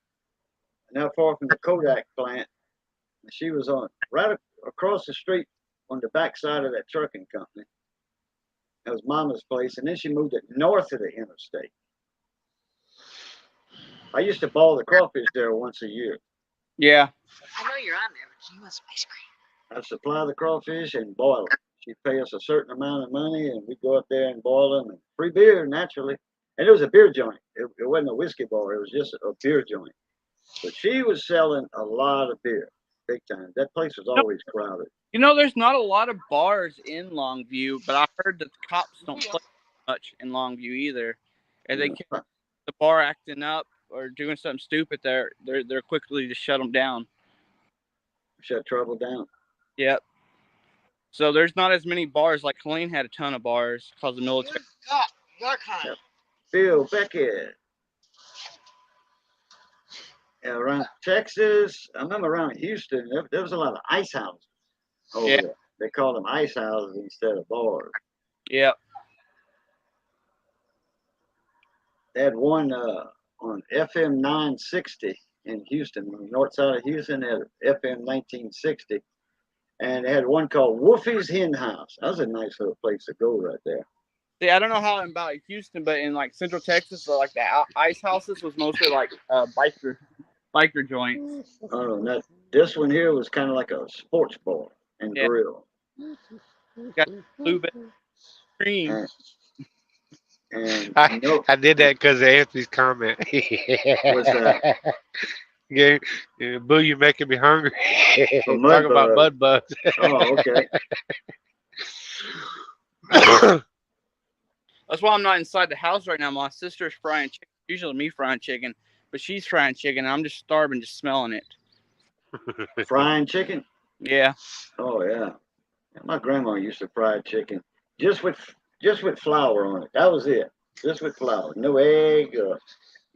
Not far from the Kodak plant. And she was on right across the street on the back side of that trucking company. That was Mama's Place. And then she moved it north of the interstate. I used to boil the crawfish there once a year. Yeah. I know you're on there, but you want some ice cream. I'd supply the crawfish and boil them. She'd pay us a certain amount of money, and we'd go up there and boil them. And free beer, naturally. And it was a beer joint. It wasn't a whiskey bar. It was just a beer joint. But she was selling a lot of beer, big time. That place was always crowded. You know, there's not a lot of bars in Longview, but I heard that the cops don't play much in Longview either. And they catch the bar acting up or doing something stupid, they're quickly to shut them down. Shut trouble down. Yep. So there's not as many bars. Like Killeen had a ton of bars because the military. Your kind. Yep. Bill Beckett. Yeah, around Texas, I remember around Houston, there was a lot of ice houses over there. They called them ice houses instead of bars. Yep. They had one on FM 960 in Houston, on the north side of Houston. They had FM 1960. And they had one called Wolfie's Hen House. That was a nice little place to go right there. See, I don't know how about Houston, but in like Central Texas, like the ice houses was mostly like biker joints. Oh, no, this one here was kind of like a sports bar and grill. Got blue cream. And I did that because of Anthony's comment. What's that? Yeah, Boo, you're making me hungry. Talk about mud bugs. Oh, okay. That's why I'm not inside the house right now. My sister's frying chicken. Usually me frying chicken, but she's frying chicken, and I'm just starving just smelling it. Frying chicken? Yeah. Oh, yeah. My grandma used to fry chicken just with flour on it. That was it. Just with flour. No egg,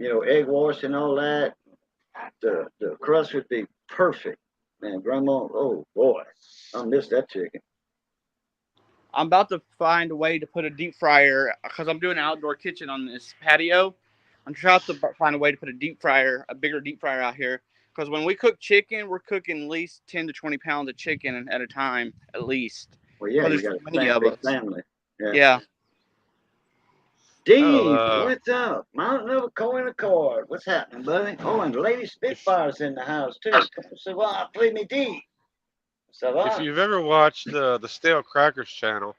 egg wash and all that. The crust would be perfect. Man, Grandma, oh boy, I miss that chicken. I'm about to find a way to put a deep fryer because I'm doing an outdoor kitchen on this patio. I'm trying to find a way to put a bigger deep fryer out here. Because when we cook chicken, we're cooking at least 10 to 20 pounds of chicken at a time, at least. Well, yeah, Because you there's got so many of big us. family. Yeah. Yeah. Dean, Well, what's up? Mountain of a coin a card. What's happening, buddy? Oh, and Lady Spitfire's in the house too. So, play me Dean. So, if you've ever watched the Stale Crackers channel,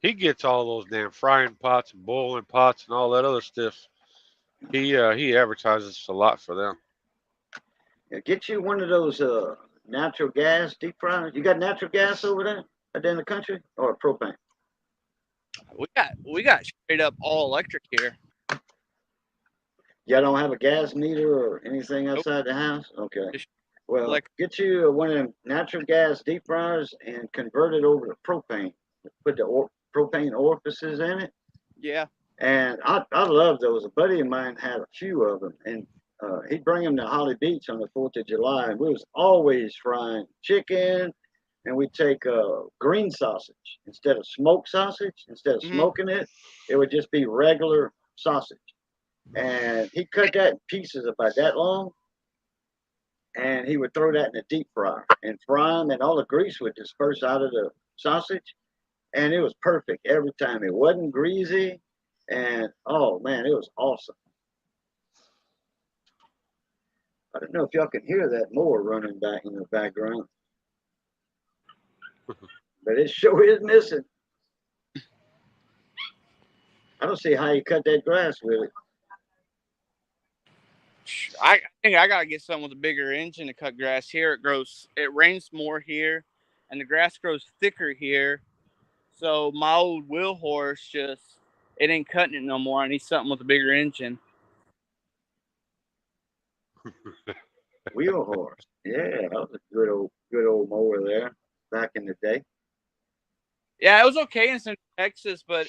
he gets all those damn frying pots and boiling pots and all that other stuff. He advertises a lot for them. get you one of those natural gas deep fryers. You got natural gas over there in the country, or propane? We got straight up all electric here. Y'all don't have a gas meter or anything Nope. outside the house? Okay. Just Well, electric. get you one of them natural gas deep fryers and convert it over to propane. Put the propane orifices in it. Yeah. And I love those. A buddy of mine had a few of them, and he'd bring them to Holly Beach on the 4th of July, and we was always frying chicken, and we'd take green sausage instead of smoked sausage. Instead of smoking it, it would just be regular sausage. And he cut that in pieces about that long, and he would throw that in the deep fryer and fry them, and all the grease would disperse out of the sausage, and it was perfect every time. It wasn't greasy, and oh man, it was awesome. I don't know if y'all can hear that mower running back in the background, but it sure is missing. I don't see how you cut that grass with it. I think I gotta get something with a bigger engine to cut grass here. It rains more here, and the grass grows thicker here. So my old wheel horse it ain't cutting it no more. I need something with a bigger engine. Wheel horse, yeah, that was a good old mower there back in the day. Yeah, it was okay in Central Texas, but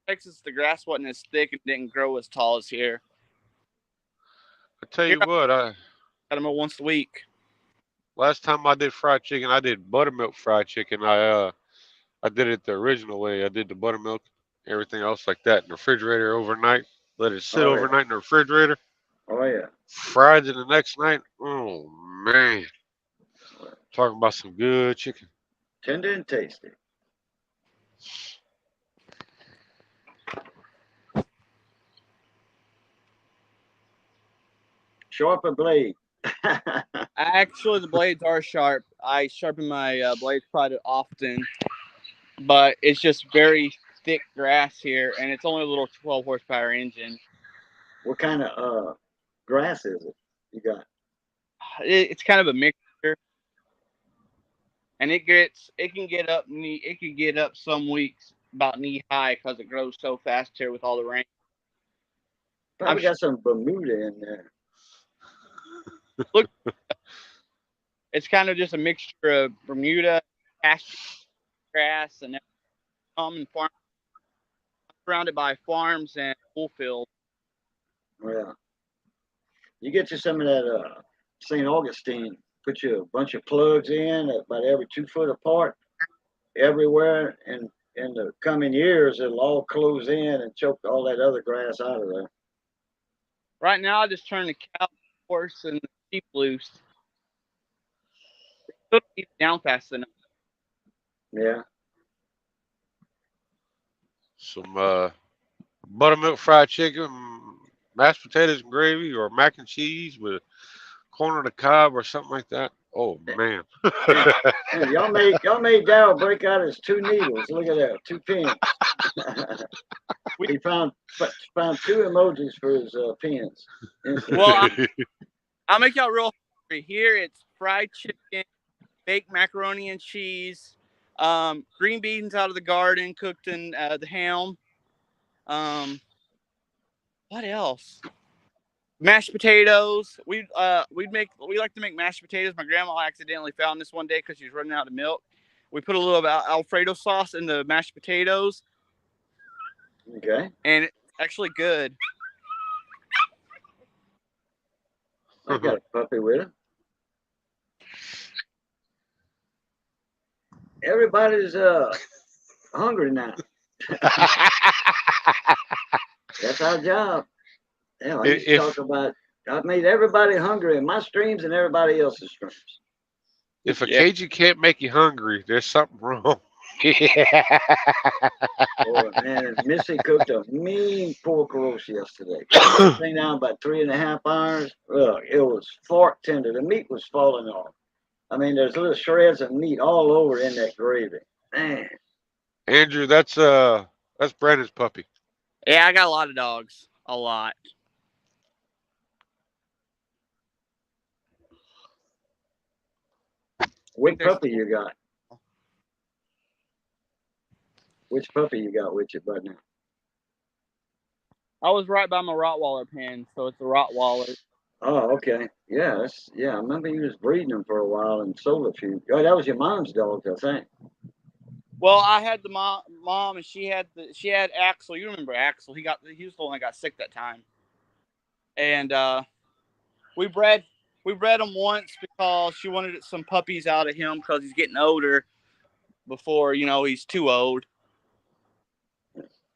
Texas the grass wasn't as thick and didn't grow as tall as here. I tell you what, I got them once a week. Last time I did fried chicken, I did buttermilk fried chicken. I did it the original way. I did the buttermilk, everything else like that in the refrigerator overnight. Let it sit overnight in the refrigerator. Oh yeah. Fried it the next night. Oh man, talking about some good chicken. Tender and tasty. Sharper blade. Actually, the blades are sharp. I sharpen my blades quite often, but it's just very thick grass here, and it's only a little 12 horsepower engine. What kind of grass is it you got? It's kind of a mixture, and it can get up some weeks about knee high because it grows so fast here with all the rain. Probably got some Bermuda in there. Look, it's kind of just a mixture of Bermuda, pasture grass, and common farm. Surrounded by farms and full fields. Yeah. You get you some of that St. Augustine. Put you a bunch of plugs in about every 2 foot apart, everywhere, and in the coming years it'll all close in and choke all that other grass out of there. Right now, I just turned the cow, horse, and the sheep loose. They don't keep down fast enough. Yeah. Some buttermilk fried chicken, mashed potatoes and gravy, or mac and cheese with corn on the cob or something like that. Oh man! Man, y'all made Daryl break out his 2 needles. Look at that, 2 pins. He found 2 emojis for his pins. Well, I'll make y'all real hungry. Here it's fried chicken, baked macaroni and cheese, green beans out of the garden cooked in the ham. What else? Mashed potatoes. We like to make mashed potatoes. My grandma accidentally found this one day because she was running out of milk. We put a little Alfredo sauce in the mashed potatoes. Okay. And it's actually good. I got a puppy with him. everybody's hungry now. That's our job. Yeah, I used to talk about. I made everybody hungry in my streams and everybody else's streams. If a Cajun can't make you hungry, there's something wrong. Oh man, Missy cooked a mean pork roast yesterday. Thing down about 3.5 hours. Look, it was fork tender. The meat was falling off. I mean, there's little shreds of meat all over in that gravy. Man. Andrew, that's Brandon's puppy. Yeah, I got a lot of dogs. A lot. Which puppy you got? Which puppy you got with you right now? I was right by my Rottweiler pen, so it's a Rottweiler. Oh, okay. Yeah, I remember you was breeding them for a while and sold a few. Oh, that was your mom's dog, I think. Well, I had the mom, and she had Axel. You remember Axel? He was the one that got sick that time. And we bred him once because she wanted some puppies out of him because he's getting older. Before he's too old.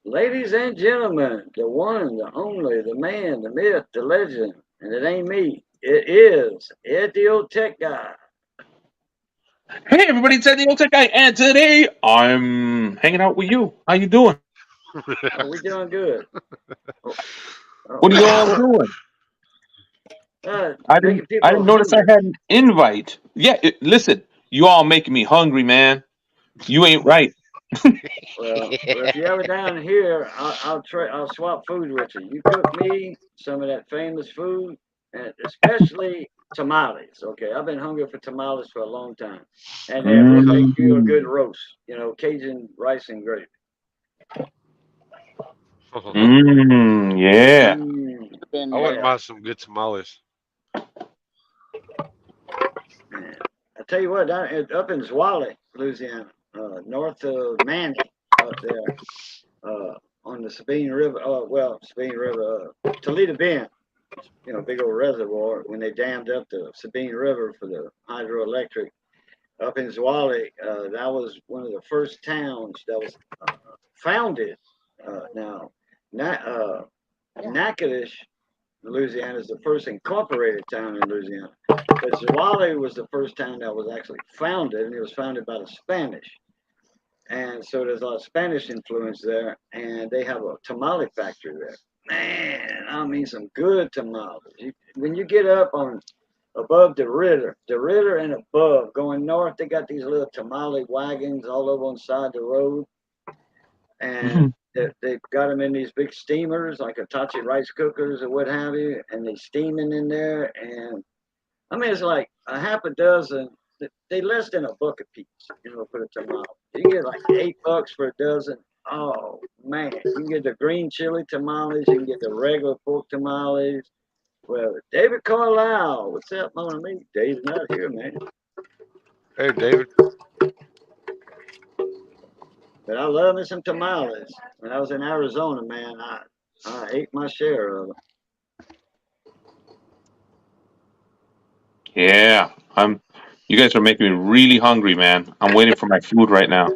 Ladies and gentlemen, the one, the only, the man, the myth, the legend, and it ain't me. It is Ed the Old Tech Guy. Hey everybody, it's Ed the Old Tech Guy, and today I'm hanging out with you. How you doing? Oh, we doing good. What are you all doing? I didn't notice I had an invite. Yeah, listen, you all making me hungry, man. You ain't right. Well, if you're ever down here, I'll swap food with you. You cook me some of that famous food, and especially tamales. Okay, I've been hungry for tamales for a long time, and then we'll make you a good roast. Cajun rice and gravy. Yeah. I wouldn't mind some good tamales. Man, I tell you what, up in Zwally, Louisiana, north of Manny, up there, on the Sabine River. Sabine River, Toledo Bend. Big old reservoir. When they dammed up the Sabine River for the hydroelectric, up in Zwally, that was one of the first towns that was founded. Natchitoches, Louisiana, is the first incorporated town in Louisiana. But Zwally was the first town that was actually founded, and it was founded by the Spanish. And so there's a lot of Spanish influence there, and they have a tamale factory there. Man, I mean some good tamales. When you get up on above the Ritter and above, going north, they got these little tamale wagons all over on the side of the road. And they've got them in these big steamers, like Hitachi rice cookers or what have you, and they steaming in there. And I mean, it's like a half a dozen. They less than $1 a piece, for the tamale. You can get like $8 for a dozen. Oh man, you can get the green chili tamales. You can get the regular pork tamales. Well, David Carlisle, what's up, on me? Dave's not here, man. Hey, David. But I love me some tamales. When I was in Arizona, man, I ate my share of them. Yeah, you guys are making me really hungry, man. I'm waiting for my food right now.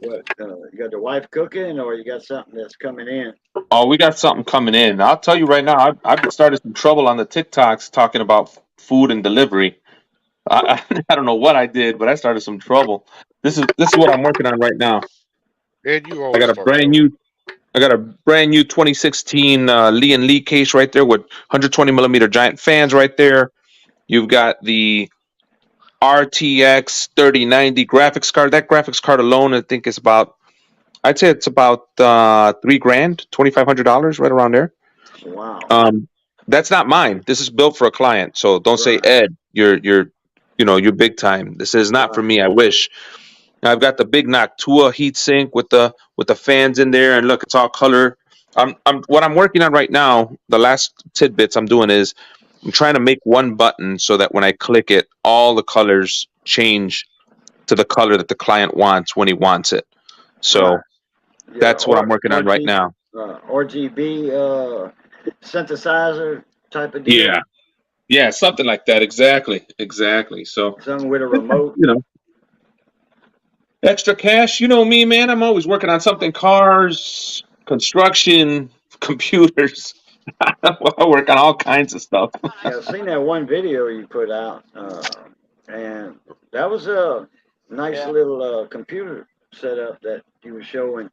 What, you got the wife cooking, or you got something that's coming in? Oh, we got something coming in. I'll tell you right now, I've started some trouble on the TikToks talking about food and delivery. I don't know what I did, but I started some trouble. This is what I'm working on right now. And you I always got a brand new 2016 Lee & Lee case right there with 120 millimeter giant fans right there. You've got the RTX 3090 graphics card. That graphics card alone, I think, is I'd say it's about $3,000, $2,500, right around there. Wow. That's not mine. This is built for a client. So don't say, Ed, you're big time. This is not for me. I wish. I've got the big Noctua heatsink with the fans in there, and look, it's all color. What I'm working on right now. The last tidbits I'm doing is I'm trying to make one button so that when I click it, all the colors change to the color that the client wants when he wants it. So that's what I'm working on right now. RGB synthesizer type of deal. Yeah, something like that. Exactly. So, Something with a remote. you know, extra cash. You know me, man. I'm always working on something: cars, construction, computers. I work on all kinds of stuff. Yeah, I've seen that one video you put out, and that was a nice Yeah. little computer setup that you were showing,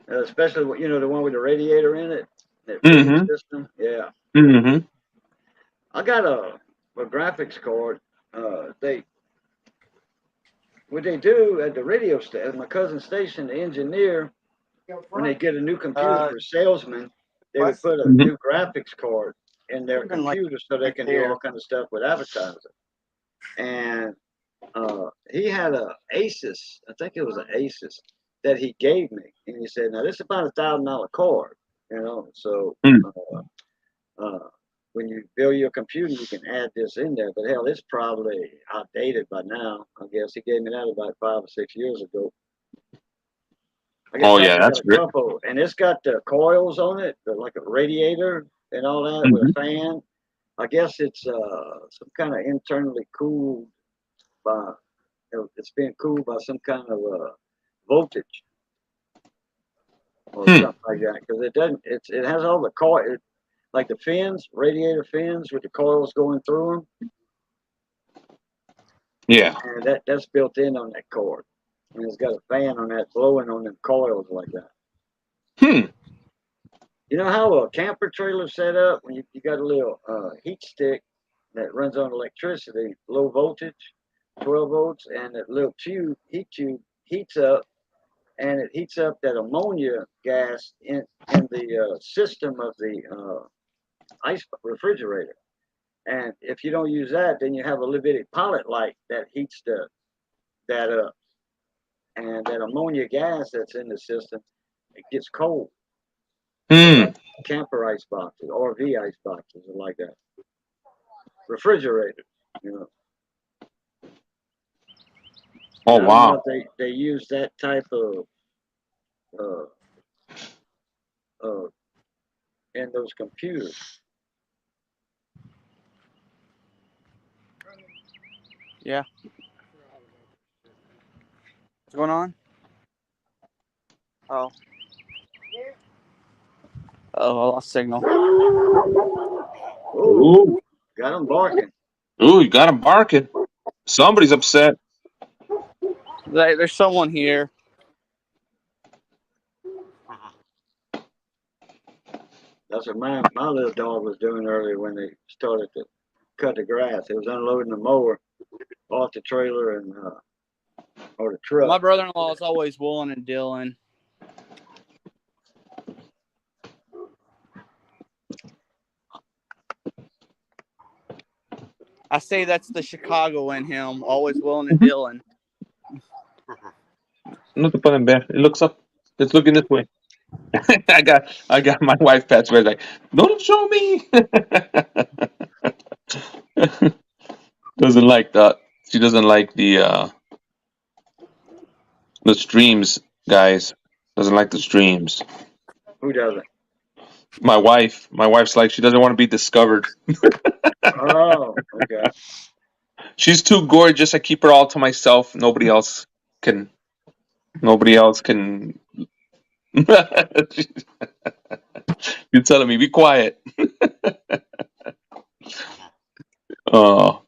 especially the one with the radiator in it, that feeding Mm-hmm. system. Yeah, Mm-hmm. I got a graphics card. They what they do at the radio station, at my cousin's station, the engineer, when they get a new computer for salesmen, they would put a Mm-hmm. new graphics card in their Even like computer so they right can do there. all kind of stuff with advertising. And he had a Asus, I think it was an Asus that he gave me, and he said, "Now this is about $1,000 card, So uh, when you build your computer, you can add this in there. But hell, it's probably outdated by now. I guess he gave me that about 5 or 6 years ago. I guess Oh I yeah, actually got that's a great. couple, and it's got the coils on it, like a radiator and all that with Mm-hmm. a fan. I guess it's some kind of internally cooled by it's being cooled by some kind of voltage or Hmm. something like that because it doesn't. It has all the coil, like the fins, radiator fins with the coils going through them, Yeah. and that's built in on that cord, and it's got a fan on that blowing on them coils like that. Hmm. You know how a camper trailer set up when you got a little heat stick that runs on electricity, low voltage, 12 volts, and that little heat tube heats up, and it heats up that ammonia gas in the system of the ice refrigerator. And if you don't use that, then you have a little bitty pilot light that heats that up, and that ammonia gas that's in the system, it gets cold. So Hmm. like camper ice boxes, RV ice boxes, are like that. Refrigerators, you know. Oh And I don't know wow. if they use that type of uh, uh, in those computers. Yeah. What's going on? Oh. Oh, I lost signal. Ooh, Ooh. got them barking. Ooh, you got him barking. Somebody's upset. There's someone here. That's what my little dog was doing earlier when they started to cut the grass. It was unloading the mower off the trailer and or the truck. My brother-in-law is always willing and dealing. I say that's the Chicago in him, always willing and Mm-hmm. dealing. No te pueden ver. It looks up. It's looking this way. I got my wife Pat's right like, don't show me. Doesn't like that. She doesn't like the streams, guys. Doesn't like the streams. Who doesn't? My wife. My wife's like she doesn't want to be discovered. Oh, okay. She's too gorgeous. I keep her all to myself. Can. Nobody else can. You're telling me be quiet. Oh,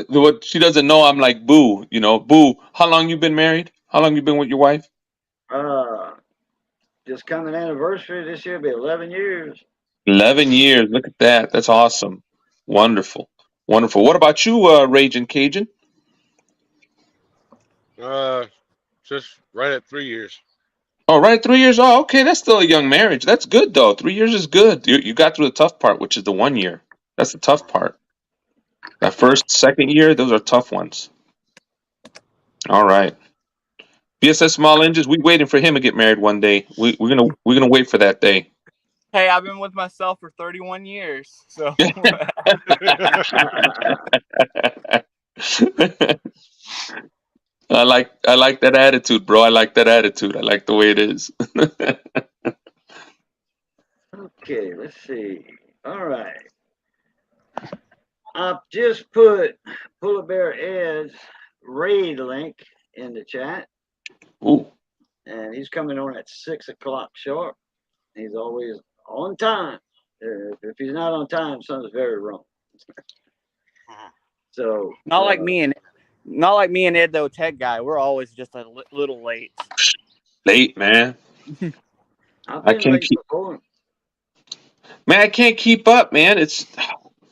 what she doesn't know. I'm like Boo. You know, Boo. How long you been married? How long you been with your wife? Uh, just coming anniversary this year, be 11 years. 11 years. Look at that. That's awesome. Wonderful. Wonderful. What about you, Raging Cajun? Just right at 3 years. Oh, right, 3 years. Oh, okay. That's still a young marriage. That's good though. 3 years is good. You got through the tough part, which is the 1 year. That's the tough part. That first, second year, those are tough ones. All right. BSS Small Engines, we waiting for him to get married one day. We're gonna wait for that day. Hey, I've been with myself for 31 years, so I like that attitude, bro. I like that attitude. I like the way it is. Okay, let's see. All right. I just put Pull Bear Ed's raid link in the chat, Ooh. and he's coming on at 6 o'clock sharp. He's always on time. If he's not on time, something's very wrong. So Not like me and Ed, though, tech guy. We're always just a little late. Late, man. I've I been can't late keep. before. Man, I can't keep up, man. It's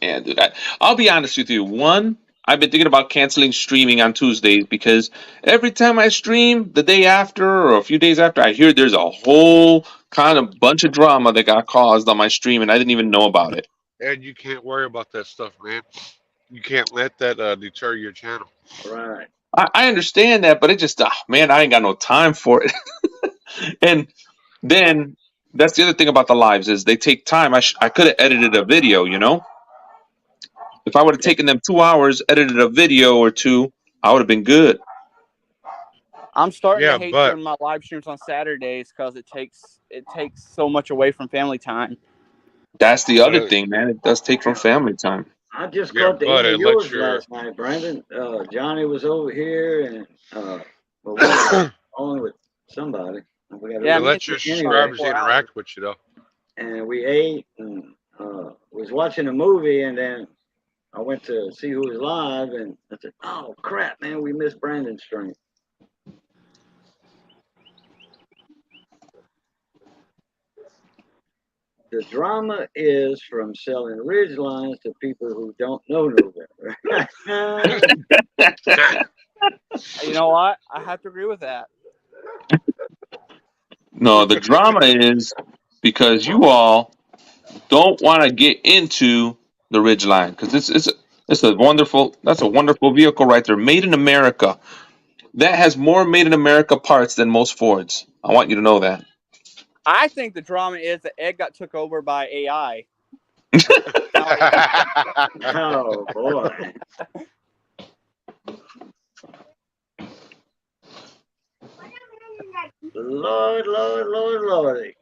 man, dude. I'll be honest with you. One, I've been thinking about canceling streaming on Tuesdays because every time I stream, the day after or a few days after, I hear there's a whole kind of bunch of drama that got caused on my stream, and I didn't even know about it. And you can't worry about that stuff, man. You can't let that deter your channel. Right. I understand that, but it just, man, I ain't got no time for it. And then that's the other thing about the lives is they take time. I could have edited a video, you know. If I would have taken them 2 hours, edited a video or two, I would have been good. I'm starting Yeah, to hate but doing my live streams on Saturdays because it takes so much away from family time. That's the other uh, thing, man. It does take from family time. I just yeah, caught the but end of it lets yours your last night, Brandon. Johnny was over here, and well, we were on with somebody. I forgot who Yeah, it it me was. and lets your Anyway, subscribers 4 hours. interact with you though. and we ate and was watching a movie, and then I went to see who was live, and I said, "Oh crap, man, we missed Brandon's stream." The drama is from selling ridge lines to people who don't know November. You know what? I have to agree with that. No, the drama is because you all don't want to get into the Ridgeline because it's a wonderful vehicle right there, made in America. That has more made in America parts than most Fords. I want you to know that. I think the drama is that Ed got took over by AI. Oh boy. Lordy.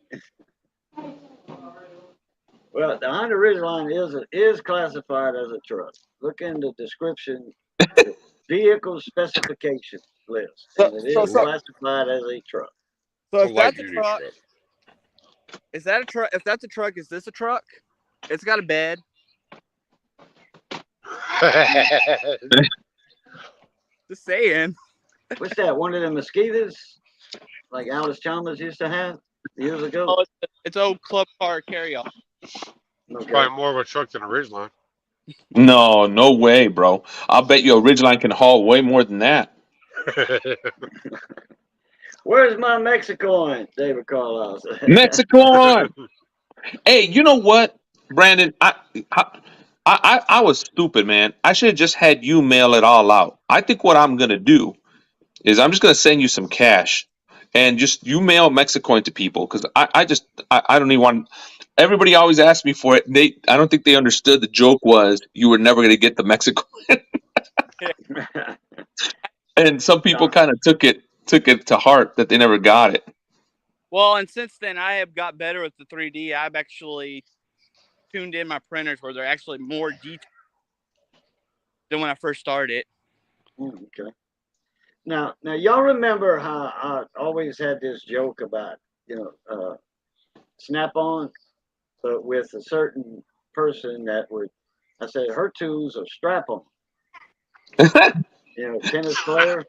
Well, the Honda Ridgeline is classified as a truck. Look in the description, the vehicle specification list, and it is classified as a truck. So It's a if light that's a duty truck, is that a truck? If that's a truck, is this a truck? It's got a bed. Just saying. What's that? One of the mosquitoes, like Alice Chalmers used to have years ago. Oh, it's old club car carry-on. It's probably more of a truck than a Ridgeline. No way, bro. I'll bet you a Ridgeline can haul way more than that. Where's my Mexican? David Carlisle. Mexican. Hey, you know what, Brandon? I was stupid, man. I should have just had you mail it all out. I think what I'm gonna do is I'm just gonna send you some cash, and just you mail Mexicoin to people because I don't even want. Everybody always asks me for it. I don't think they understood the joke was you were never gonna get the Mexicoin, and some people kind of took it to heart that they never got it. Well, and since then I have got better with the 3D. I've actually tuned in my printers where they're actually more detailed than when I first started. Okay. Now, y'all remember how I always had this joke about, Snap-on, but with a certain person that would, I said, her tools are strap-on. Tennis player.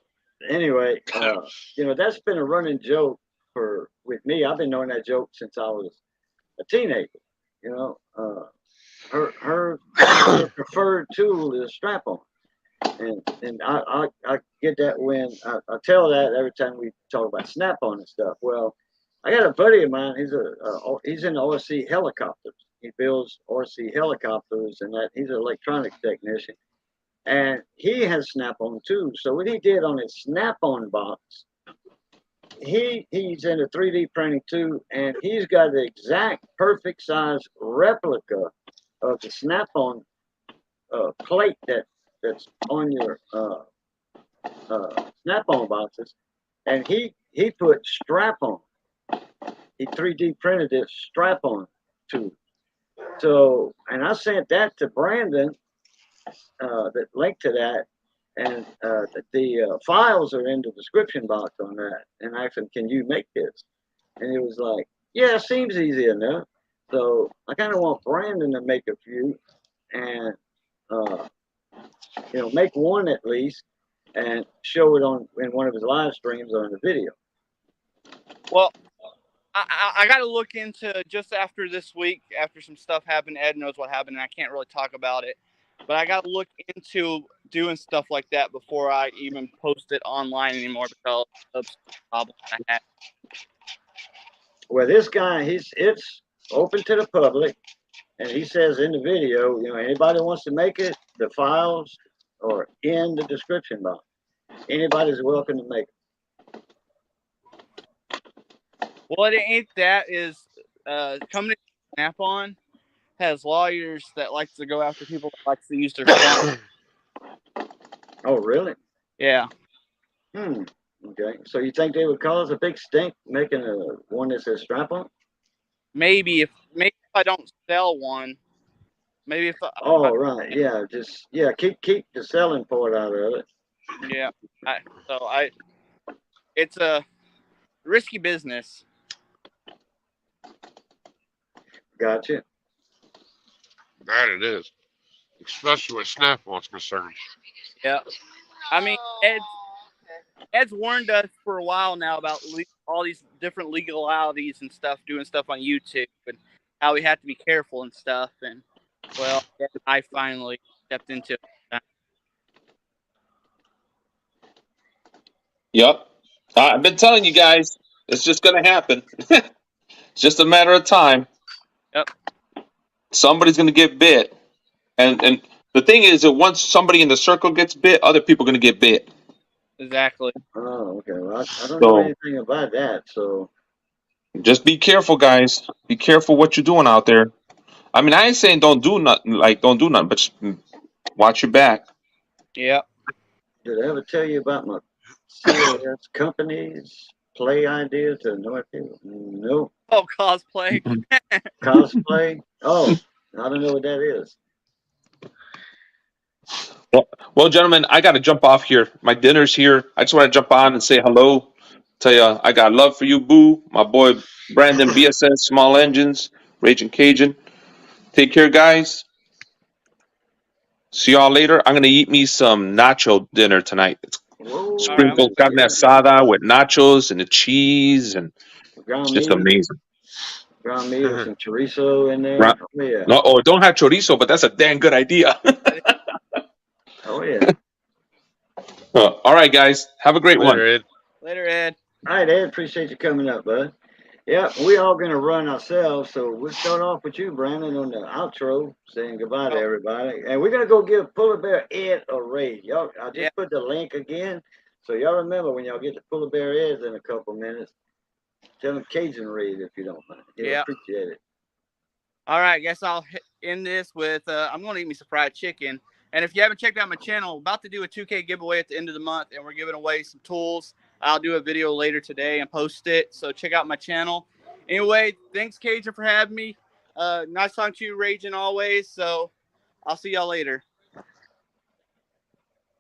Anyway, that's been a running joke with me. I've been knowing that joke since I was a teenager. Her preferred tool is strap-on. And I get that when I tell that every time we talk about Snap-on and stuff. Well, I got a buddy of mine. He's in RC helicopters. He builds RC helicopters, and that he's an electronics technician, and he has Snap-on too. So what he did on his Snap-on box, he's into 3D printing too, and he's got the exact perfect size replica of the Snap-on plate that's on your Snap-on boxes, and he put strap-on. He 3D printed it strap-on too. So, and I sent that to Brandon, that link to that, and the files are in the description box on that. And I asked him, "Can you make this?" And he was like, "Yeah, seems easy enough." So I kind of want Brandon to make a few, and uh, make one at least, and show it on in one of his live streams or in the video. Well, I got to look into just after this week, after some stuff happened. Ed knows what happened, and I can't really talk about it. But I got to look into doing stuff like that before I even post it online anymore because of the problem I had. Well, this guy, it's open to the public, and he says in the video, anybody wants to make it, the files are in the description box. Anybody's welcome to make it. Well, it ain't that. Is company Snap-on has lawyers that like to go after people that likes to use their phone. Oh, really? Yeah. Okay. So you think they would cause a big stink making a one that says strap-on? Maybe if I don't sell one, maybe if right, yeah, just keep the selling part out of it. Yeah, it's a risky business. Gotcha. That it is, especially with Snap-on's concerned. Yeah, I mean Ed's warned us for a while now about all these different legalities and stuff, doing stuff on YouTube and how we have to be careful and stuff. And well, I finally stepped into it. Yep. I've been telling you guys, it's just going to happen. It's just a matter of time. Yep. Somebody's going to get bit. And the thing is that once somebody in the circle gets bit, other people are going to get bit. Exactly. Oh, okay. Well, I don't know anything about that, so. Just be careful, guys. Be careful what you're doing out there. I mean, I ain't saying don't do nothing, but just watch your back. Yep. Did I ever tell you about my COS company's play idea to Northfield? No. Oh, cosplay. Cosplay? Oh, I don't know what that is. Well, gentlemen, I got to jump off here. My dinner's here. I just want to jump on and say hello. Tell you, I got love for you, Boo. My boy Brandon, BSS, Small Engines, Raging Cajun. Take care, guys. See y'all later. I'm gonna eat me some nacho dinner tonight. It's sprinkled carne asada with nachos and the cheese, and it's just amazing. Ground meat with some chorizo in there. Oh, yeah. No, don't have chorizo, but that's a damn good idea. Oh, yeah. All right, guys. Have a great one. Ed. Later, Ed. All right, Ed. Appreciate you coming up, bud. Yeah, we all going to run ourselves, so we'll start off with you, Brandon, on the outro, saying goodbye to everybody. And we're going to go give Polar Bear Ed a raid. Y'all, I just put the link again, so y'all remember when y'all get to Polar Bear Ed in a couple minutes, tell him Cajun raid if you don't mind. He'll appreciate it. All right, guess I'll end this with I'm going to eat me some fried chicken. And if you haven't checked out my channel, I'm about to do a 2K giveaway at the end of the month, and we're giving away some tools. I'll do a video later today and post it, so check out my channel. Anyway, thanks, Cajun, for having me. Nice talking to you, Raging, always. So I'll see y'all later.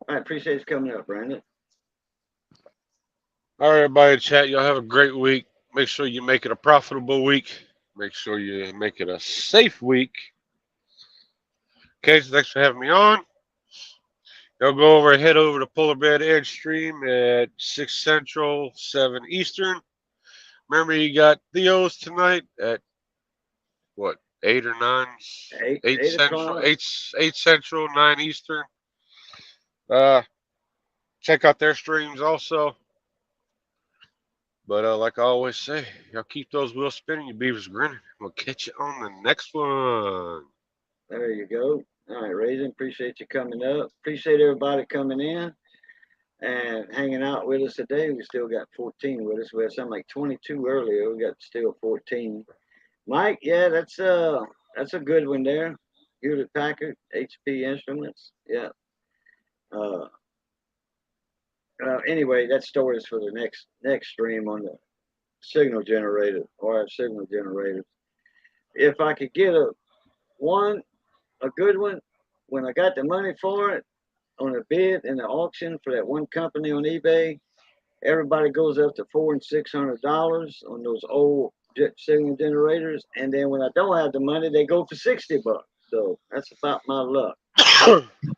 I appreciate you coming up, Brandon. All right, everybody in chat, y'all have a great week. Make sure you make it a profitable week. Make sure you make it a safe week. Okay, so thanks for having me on. Y'all go over and head over to Polar Bear Edge stream at 6 Central, 7 Eastern. Remember, you got Theo's tonight at what, 8 or 9? 8 Central, 8 Central, 9 Eastern. Check out their streams also. But like I always say, y'all keep those wheels spinning, your beavers grinning. We'll catch you on the next one. There you go. All right, Raisin, appreciate you coming up. Appreciate everybody coming in and hanging out with us today. We still got 14 with us. We had something like 22 earlier. We got still 14. Mike, yeah, that's a good one there. Hewlett Packard, HP Instruments, yeah. Anyway, that story is for the next stream on the signal generator, RF signal generators. If I could get a good one, when I got the money for it on a bid in the auction for that one company on eBay, everybody goes up to $400 and $600 on those old jet signal generators, and then when I don't have the money, they go for $60. So that's about my luck.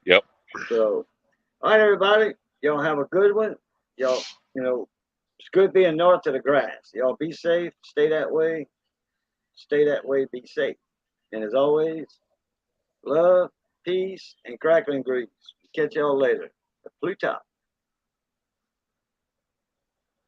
Yep. So, all right, everybody, y'all have a good one. Y'all, it's good being north of the grass. Y'all be safe. Stay that way. Stay that way. Be safe. And as always, love, peace, and crackling grease. Catch y'all later. Plutarch.